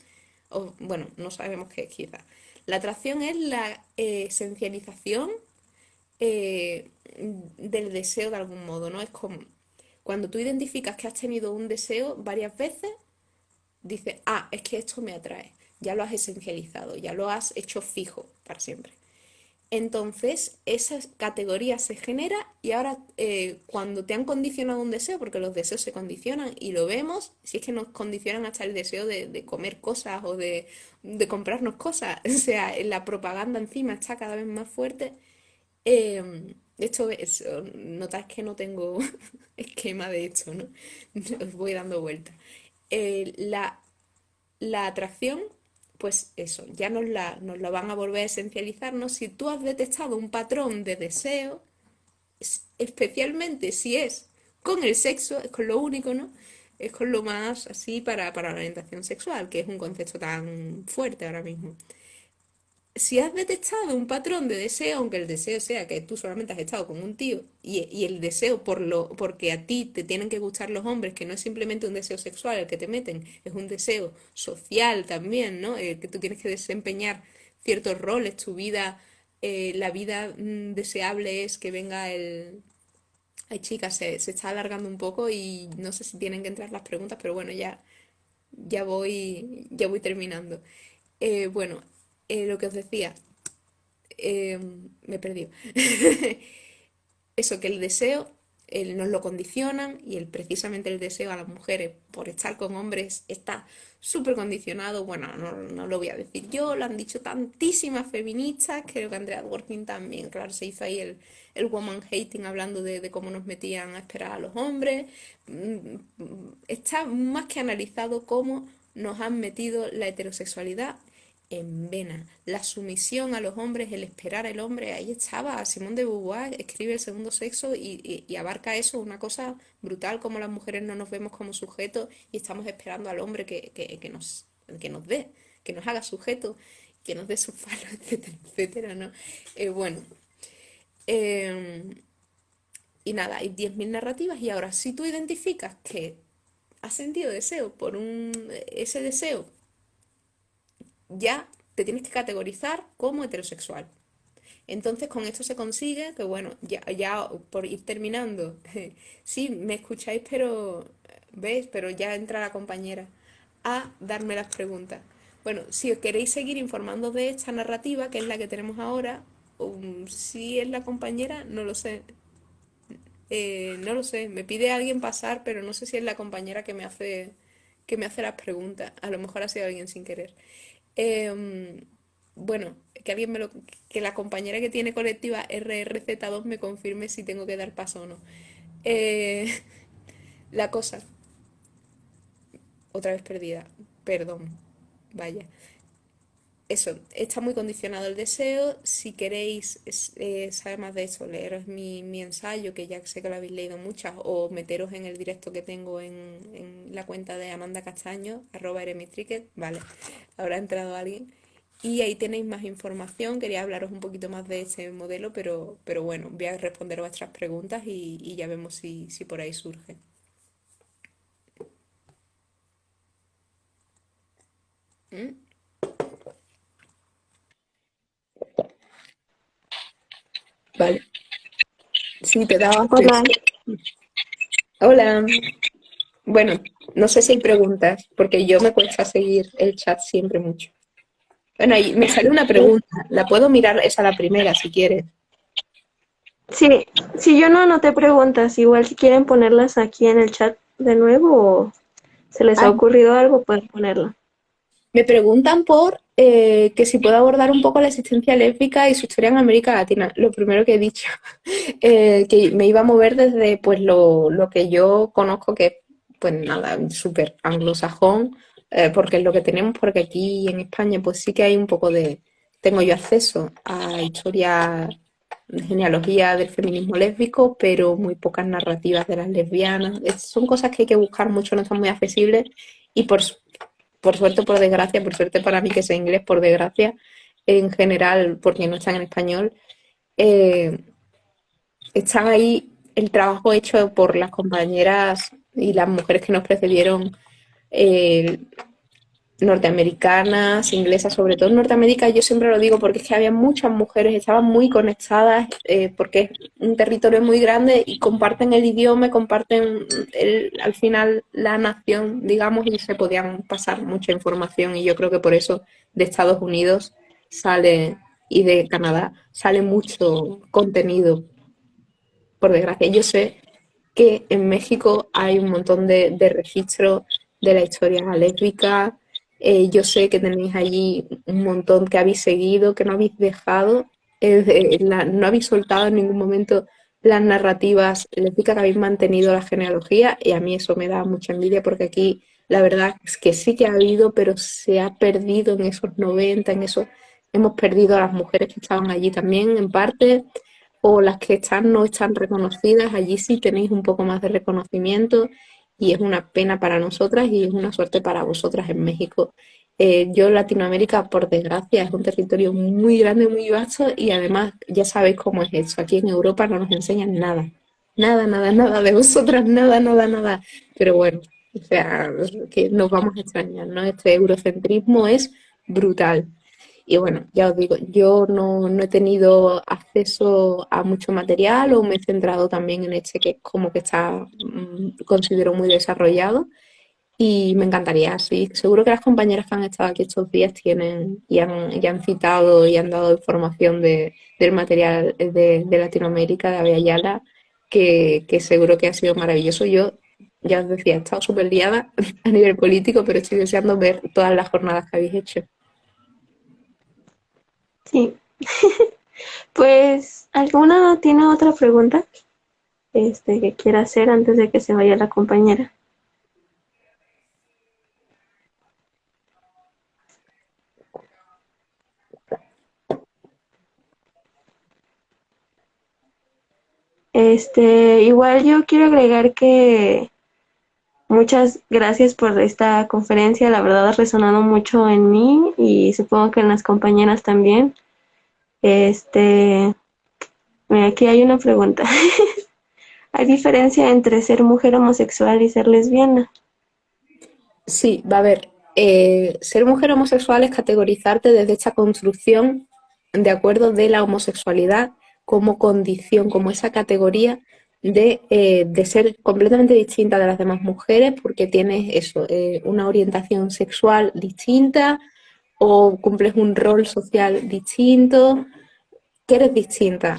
o bueno, no sabemos qué es quizás. La atracción es la esencialización del deseo de algún modo, ¿no? Es como cuando tú identificas que has tenido un deseo varias veces, dices, ah, es que esto me atrae, ya lo has esencializado, ya lo has hecho fijo para siempre. Entonces, esa categoría se genera y ahora cuando te han condicionado un deseo, porque los deseos se condicionan y lo vemos, si es que nos condicionan hasta el deseo de comer cosas o de comprarnos cosas, o sea, la propaganda encima está cada vez más fuerte. Esto es, notas que no tengo esquema de esto, ¿no? Os voy dando vueltas. La atracción, pues eso, ya nos la van a volver a esencializar, ¿no? Si tú has detectado un patrón de deseo, especialmente si es con el sexo, es con lo único, ¿no? Es con lo más así para la orientación sexual, que es un concepto tan fuerte ahora mismo. Si has detectado un patrón de deseo, aunque el deseo sea que tú solamente has estado con un tío y el deseo porque a ti te tienen que gustar los hombres, que no es simplemente un deseo sexual el que te meten, es un deseo social también, ¿no? Que tú tienes que desempeñar ciertos roles, tu vida, la vida deseable es que venga el... Ay, chicas, se está alargando un poco y no sé si tienen que entrar las preguntas, pero bueno, ya voy terminando. Bueno, lo que os decía, me he perdido. Eso, que el deseo nos lo condicionan y precisamente el deseo a las mujeres por estar con hombres está súper condicionado. Bueno, no lo voy a decir yo, lo han dicho tantísimas feministas, creo que Andrea Dworkin también, claro, se hizo ahí el woman hating hablando de cómo nos metían a esperar a los hombres. Está más que analizado cómo nos han metido la heterosexualidad en vena. La sumisión a los hombres, el esperar al hombre, ahí estaba. Simone de Beauvoir escribe El segundo sexo y abarca eso, una cosa brutal, como las mujeres no nos vemos como sujetos y estamos esperando al hombre que nos dé, que nos haga sujeto, que nos dé su falo, etcétera, etcétera, ¿no? Bueno, eh, y nada, hay 10.000 narrativas y ahora si tú identificas que has sentido deseo por ese deseo, ya te tienes que categorizar como heterosexual. Entonces con esto se consigue que, bueno, ya por ir terminando, sí, me escucháis, pero, ¿ves? Pero ya entra la compañera a darme las preguntas. Bueno, si os queréis seguir informando de esta narrativa, que es la que tenemos ahora, si es la compañera, no lo sé. No lo sé, me pide alguien pasar, pero no sé si es la compañera que me hace las preguntas. A lo mejor ha sido alguien sin querer. Em, bueno, que alguien que la compañera que tiene colectiva RRZ2 me confirme si tengo que dar paso o no. Eh, la cosa, otra vez perdida, perdón, vaya. Eso, está muy condicionado el deseo. Si queréis saber más de eso, leeros mi ensayo, que ya sé que lo habéis leído muchas, o meteros en el directo que tengo en la cuenta de Amanda Castaño, @eremitricket, vale, habrá entrado alguien. Y ahí tenéis más información. Quería hablaros un poquito más de ese modelo, pero bueno, voy a responder vuestras preguntas y ya vemos si por ahí surge. ¿Mm? Vale, sí, te daba Hola. acceso. Hola. Bueno, no sé si hay preguntas, porque yo me cuesta seguir el chat siempre mucho. Bueno, ahí me sale una pregunta. La puedo mirar, esa la primera, si quieres. Sí, si yo no anoté preguntas, igual si quieren ponerlas aquí en el chat de nuevo o se les ha Ah, ocurrido algo, pueden ponerlo. me preguntan por que si puedo abordar un poco la existencia lésbica y su historia en América Latina. Lo primero que he dicho, que me iba a mover desde pues lo que yo conozco, que es pues nada, súper anglosajón, porque es lo que tenemos, porque aquí en España pues sí que hay un poco tengo yo acceso a historia de genealogía del feminismo lésbico, pero muy pocas narrativas de las lesbianas. Son cosas que hay que buscar mucho, no están muy accesibles y por suerte, por desgracia, por suerte para mí que sé inglés, por desgracia, en general, porque no están en español, eh, están ahí el trabajo hecho por las compañeras y las mujeres que nos precedieron, eh, norteamericanas, inglesas, sobre todo en Norteamérica, yo siempre lo digo porque es que había muchas mujeres, estaban muy conectadas, porque es un territorio muy grande y comparten el idioma, comparten al final la nación, digamos, y se podían pasar mucha información y yo creo que por eso de Estados Unidos sale y de Canadá sale mucho contenido, por desgracia. Yo sé que en México hay un montón de registros de la historia lésbica. Yo sé que tenéis allí un montón que habéis seguido, que no habéis dejado, no habéis soltado en ningún momento las narrativas lésbicas, que habéis mantenido la genealogía y a mí eso me da mucha envidia porque aquí la verdad es que sí que ha habido, pero se ha perdido en esos 90, en eso hemos perdido a las mujeres que estaban allí también en parte, o las que están no están reconocidas, allí sí tenéis un poco más de reconocimiento y es una pena para nosotras y es una suerte para vosotras en México. Yo Latinoamérica, por desgracia, es un territorio muy grande, muy vasto y además ya sabéis cómo es eso. Aquí en Europa no nos enseñan nada, nada, nada, nada de vosotras, nada, nada, nada. Pero bueno, o sea, que nos vamos a extrañar, ¿no? Este eurocentrismo es brutal. Y bueno, ya os digo, yo no he tenido acceso a mucho material o me he centrado también en este que es como que está, considero muy desarrollado y me encantaría, sí. Seguro que las compañeras que han estado aquí estos días tienen y han citado y han dado información del material de Latinoamérica, de Abya Yala, que seguro que ha sido maravilloso. Yo, ya os decía, he estado súper liada a nivel político, pero estoy deseando ver todas las jornadas que habéis hecho. Sí, pues, ¿alguna tiene otra pregunta que quiera hacer antes de que se vaya la compañera? Igual yo quiero agregar que muchas gracias por esta conferencia, la verdad ha resonado mucho en mí y supongo que en las compañeras también. Este, Mira, aquí hay una pregunta. ¿Hay diferencia entre ser mujer homosexual y ser lesbiana? Sí, va a haber. Ser mujer homosexual es categorizarte desde esta construcción de acuerdo de la homosexualidad como condición, como esa categoría de ser completamente distinta de las demás mujeres porque tienes eso, una orientación sexual distinta o cumples un rol social distinto, que eres distinta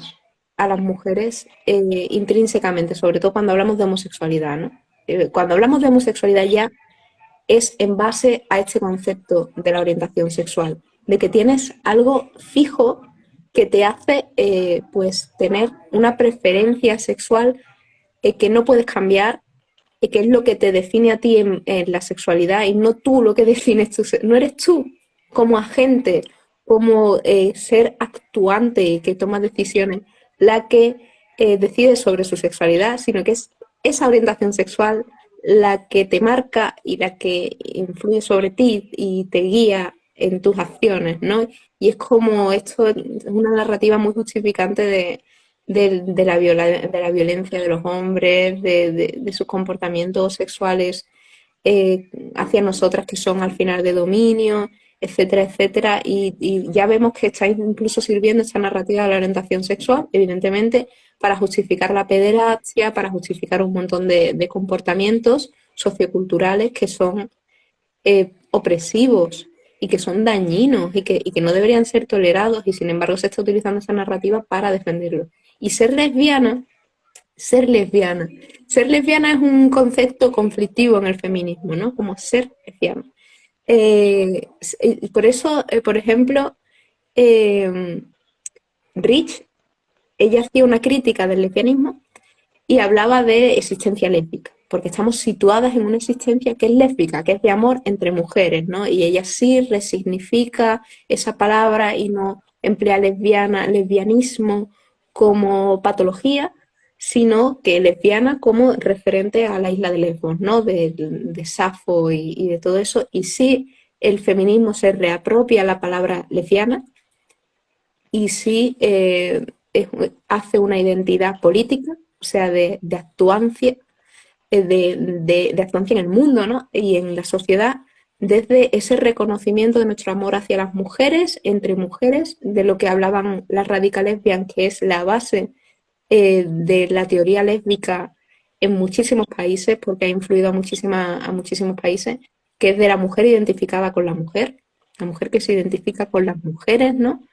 a las mujeres intrínsecamente, sobre todo cuando hablamos de homosexualidad, ¿no? Cuando hablamos de homosexualidad ya es en base a este concepto de la orientación sexual, de que tienes algo fijo que te hace pues tener una preferencia sexual que no puedes cambiar, que es lo que te define a ti en la sexualidad y no tú lo que defines tu, no eres tú como agente, como ser actuante que toma decisiones, la que decide sobre su sexualidad, sino que es esa orientación sexual la que te marca y la que influye sobre ti y te guía en tus acciones, ¿no? Y es como esto es una narrativa muy justificante de la violencia de los hombres, de sus comportamientos sexuales hacia nosotras que son al final de dominio, etcétera, etcétera. Y ya vemos que está incluso sirviendo esta narrativa de la orientación sexual, evidentemente, para justificar la pederastia, para justificar un montón de comportamientos socioculturales que son opresivos y que son dañinos y que no deberían ser tolerados y sin embargo se está utilizando esa narrativa para defenderlo. Y ser lesbiana. Ser lesbiana es un concepto conflictivo en el feminismo, ¿no? Como ser lesbiana. Por eso, por ejemplo, eh, Rich, ella hacía una crítica del lesbianismo y hablaba de existencia lésbica, porque estamos situadas en una existencia que es lésbica, que es de amor entre mujeres, ¿no? Y ella sí resignifica esa palabra y no emplea lesbianismo como patología, sino que lesbiana como referente a la isla de Lesbos, ¿no? De Safo y de todo eso. Y sí, el feminismo se reapropia la palabra lesbiana y sí hace una identidad política, o sea, de actuancia, de actuancia en el mundo, ¿no? Y en la sociedad, desde ese reconocimiento de nuestro amor hacia las mujeres, entre mujeres, de lo que hablaban las radicales lesbianas, que es la base de la teoría lésbica en muchísimos países, porque ha influido a muchísimos países, que es de la mujer identificada con la mujer que se identifica con las mujeres, ¿no?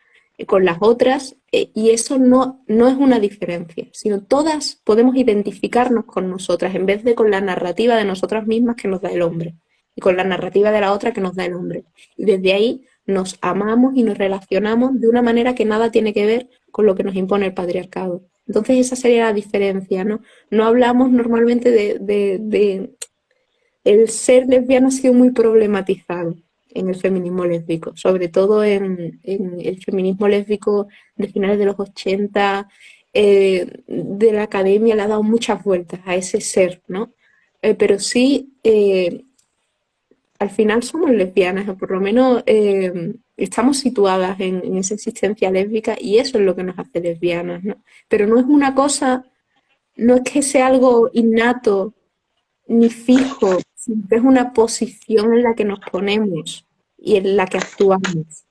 Con las otras, y eso no es una diferencia, sino todas podemos identificarnos con nosotras en vez de con la narrativa de nosotras mismas que nos da el hombre y con la narrativa de la otra que nos da el hombre. Y desde ahí nos amamos y nos relacionamos de una manera que nada tiene que ver con lo que nos impone el patriarcado. Entonces esa sería la diferencia, ¿no? No hablamos normalmente de el ser lesbiana ha sido muy problematizado en el feminismo lésbico, sobre todo en el feminismo lésbico de finales de los 80, de la academia le ha dado muchas vueltas a ese ser, ¿no? Pero sí, al final somos lesbianas, o por lo menos estamos situadas en esa existencia lésbica y eso es lo que nos hace lesbianas, ¿no? Pero no es una cosa, no es que sea algo innato ni fijo, siempre es una posición en la que nos ponemos y en la que actuamos.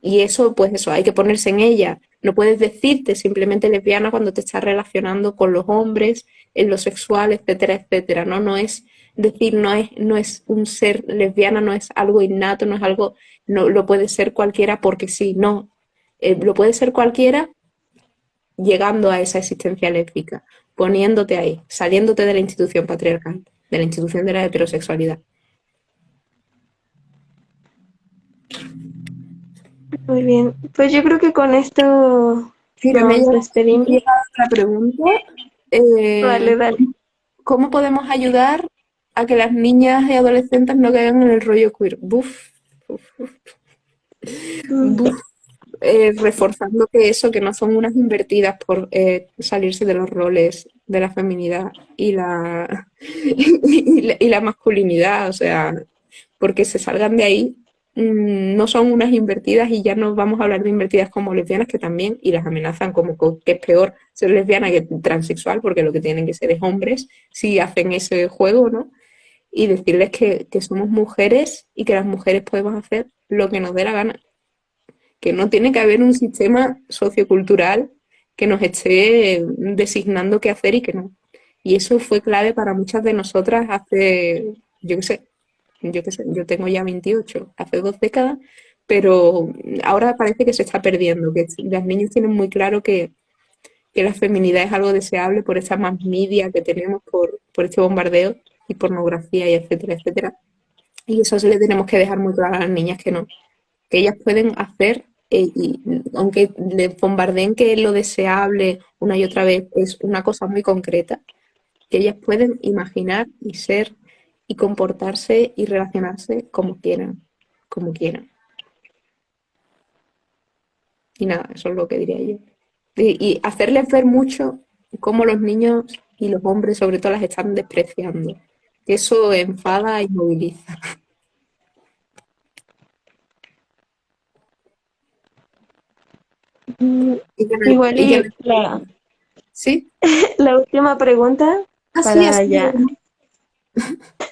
Y eso, pues eso, hay que ponerse en ella. No puedes decirte simplemente lesbiana cuando te estás relacionando con los hombres, en lo sexual, etcétera, etcétera. No es decir, no es un ser lesbiana, no es algo innato, no es algo, no lo puede ser cualquiera porque sí, no. Lo puede ser cualquiera llegando a esa existencia lésbica, poniéndote ahí, saliéndote de la institución patriarcal, de la institución de la heterosexualidad. Muy bien, pues yo creo que con esto Mira, me nos ha despedimos. llegado otra pregunta. Vale, dale. ¿Cómo podemos ayudar a que las niñas y adolescentes no caigan en el rollo queer? Buf, buf, Mm, buf. reforzando que eso, que no son unas invertidas por salirse de los roles de la feminidad y la masculinidad, o sea, porque se salgan de ahí, no son unas invertidas y ya no vamos a hablar de invertidas como lesbianas que también, y las amenazan como que es peor ser lesbiana que transexual, porque lo que tienen que ser es hombres si hacen ese juego, ¿no? Y decirles que somos mujeres y que las mujeres podemos hacer lo que nos dé la gana, que no tiene que haber un sistema sociocultural que nos esté designando qué hacer y qué no. Y eso fue clave para muchas de nosotras hace, yo qué sé, yo tengo ya 28, hace 2 décadas, pero ahora parece que se está perdiendo, que las niñas tienen muy claro que la feminidad es algo deseable por esa más media que tenemos, por este bombardeo y pornografía y etcétera, etcétera. Y eso se le tenemos que dejar muy claro a las niñas que no, que ellas pueden hacer, y aunque les bombardeen que lo deseable una y otra vez es una cosa muy concreta, que ellas pueden imaginar y ser y comportarse y relacionarse como quieran, como quieran. Y nada, eso es lo que diría yo. Y hacerles ver mucho cómo los niños y los hombres sobre todo las están despreciando. Eso enfada y moviliza. Mm, Y que, igual y que y sí, la última pregunta así, para así. ya,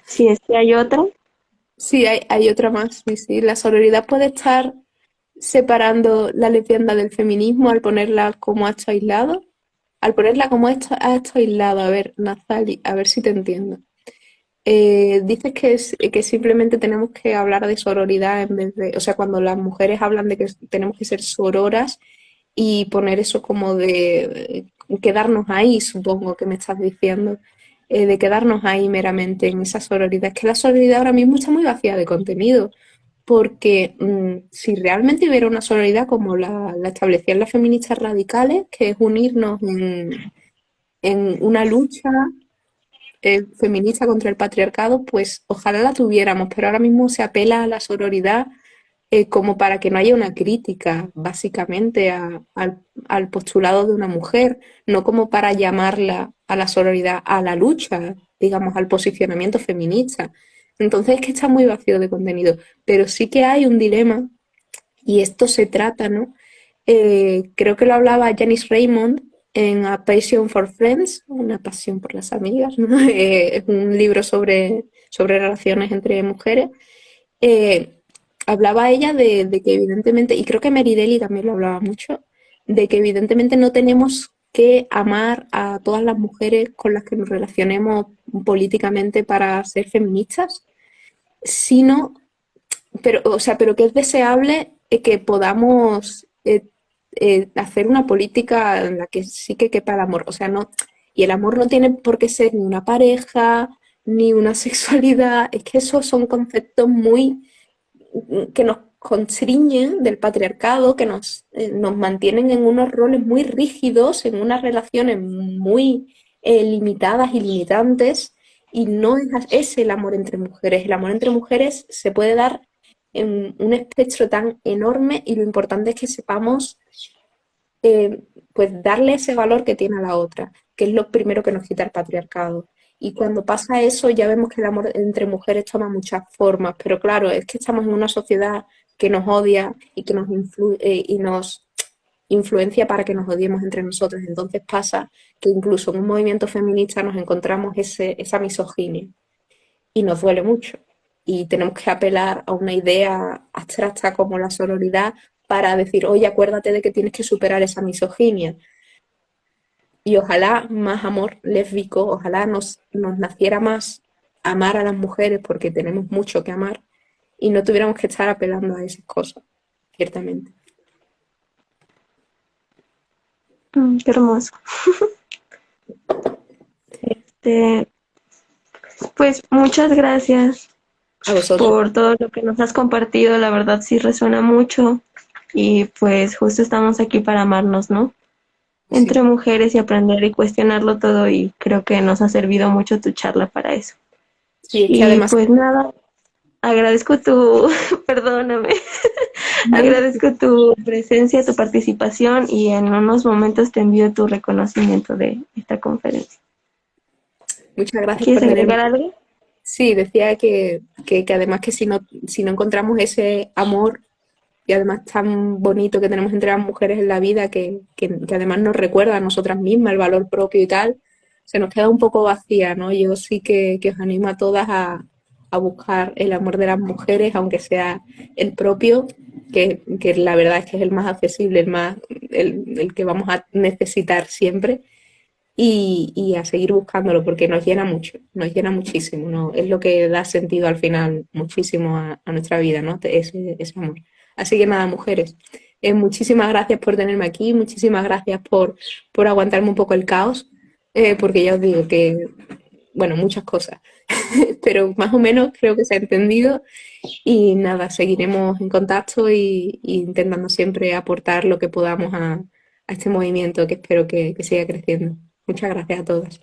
si es que hay otra. Sí, hay otra más, sí, sí. La sororidad puede estar separando la lesbiandad del feminismo al ponerla como acto aislado. Al ponerla como acto aislado, a ver, Nazali, a ver si te entiendo. Dices que simplemente tenemos que hablar de sororidad en vez de, o sea, cuando las mujeres hablan de que tenemos que ser sororas y poner eso como de quedarnos ahí, supongo que me estás diciendo, de quedarnos ahí meramente en esa sororidad. Es que la sororidad ahora mismo está muy vacía de contenido, porque si realmente hubiera una sororidad como la establecían las feministas radicales, que es unirnos en una lucha feminista contra el patriarcado, pues ojalá la tuviéramos, pero ahora mismo se apela a la sororidad como para que no haya una crítica, básicamente, al postulado de una mujer, no como para llamarla a la sororidad, a la lucha, digamos, al posicionamiento feminista. Entonces es que está muy vacío de contenido, pero sí que hay un dilema, y esto se trata, ¿no? Creo que lo hablaba Janice Raymond en A Passion for Friends, una pasión por las amigas, ¿no? Es un libro sobre relaciones entre mujeres. Eh, Hablaba ella de que evidentemente, y creo que Mary Daly también lo hablaba mucho, de que evidentemente no tenemos que amar a todas las mujeres con las que nos relacionemos políticamente para ser feministas, sino, pero, o sea, pero que es deseable que podamos hacer una política en la que sí que quepa el amor. O sea, no, y el amor no tiene por qué ser ni una pareja, ni una sexualidad, es que esos son conceptos muy que nos constriñen del patriarcado, que nos mantienen en unos roles muy rígidos, en unas relaciones muy limitadas y limitantes, y no es el amor entre mujeres. El amor entre mujeres se puede dar en un espectro tan enorme y lo importante es que sepamos eh, pues darle ese valor que tiene a la otra, que es lo primero que nos quita el patriarcado. Y cuando pasa eso ya vemos que el amor entre mujeres toma muchas formas, pero claro, es que estamos en una sociedad que nos odia y que nos influencia para que nos odiemos entre nosotros. Entonces pasa que incluso en un movimiento feminista nos encontramos esa misoginia y nos duele mucho. Y tenemos que apelar a una idea abstracta como la sororidad para decir, oye, acuérdate de que tienes que superar esa misoginia. Y ojalá más amor lésbico, ojalá nos naciera más amar a las mujeres porque tenemos mucho que amar y no tuviéramos que estar apelando a esas cosas, ciertamente. Qué hermoso. Este, pues muchas gracias A vosotros. por todo lo que nos has compartido. La verdad sí resuena mucho y pues justo estamos aquí para amarnos, ¿no? Sí, Entre mujeres y aprender y cuestionarlo todo y creo que nos ha servido mucho tu charla para eso. sí, es que Y además pues nada, agradezco tu, perdóname, No, agradezco tu presencia, tu participación y en unos momentos te envío tu reconocimiento de esta conferencia. muchas gracias ¿Quieres por tenerme. agregar algo? Sí, decía que además que si no encontramos ese amor y además tan bonito que tenemos entre las mujeres en la vida, que además nos recuerda a nosotras mismas el valor propio y tal, se nos queda un poco vacía, ¿no? Yo sí que os animo a todas a buscar el amor de las mujeres, aunque sea el propio, que la verdad es que es el más accesible, el que vamos a necesitar siempre y a seguir buscándolo porque nos llena mucho, nos llena muchísimo, ¿no? Es lo que da sentido al final muchísimo a nuestra vida, ¿no? Ese amor. Así que nada, mujeres, muchísimas gracias por tenerme aquí, muchísimas gracias por aguantarme un poco el caos, porque ya os digo que, bueno, muchas cosas, pero más o menos creo que se ha entendido y nada, seguiremos en contacto y intentando siempre aportar lo que podamos a este movimiento que espero que siga creciendo. Muchas gracias a todas.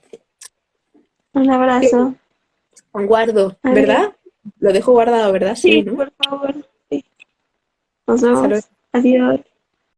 Un abrazo. Guardo, Adiós. ¿verdad? Lo dejo guardado, ¿verdad? Sí, Sí, ¿no? por favor. Sí. Nos Hasta luego. vemos. Adiós.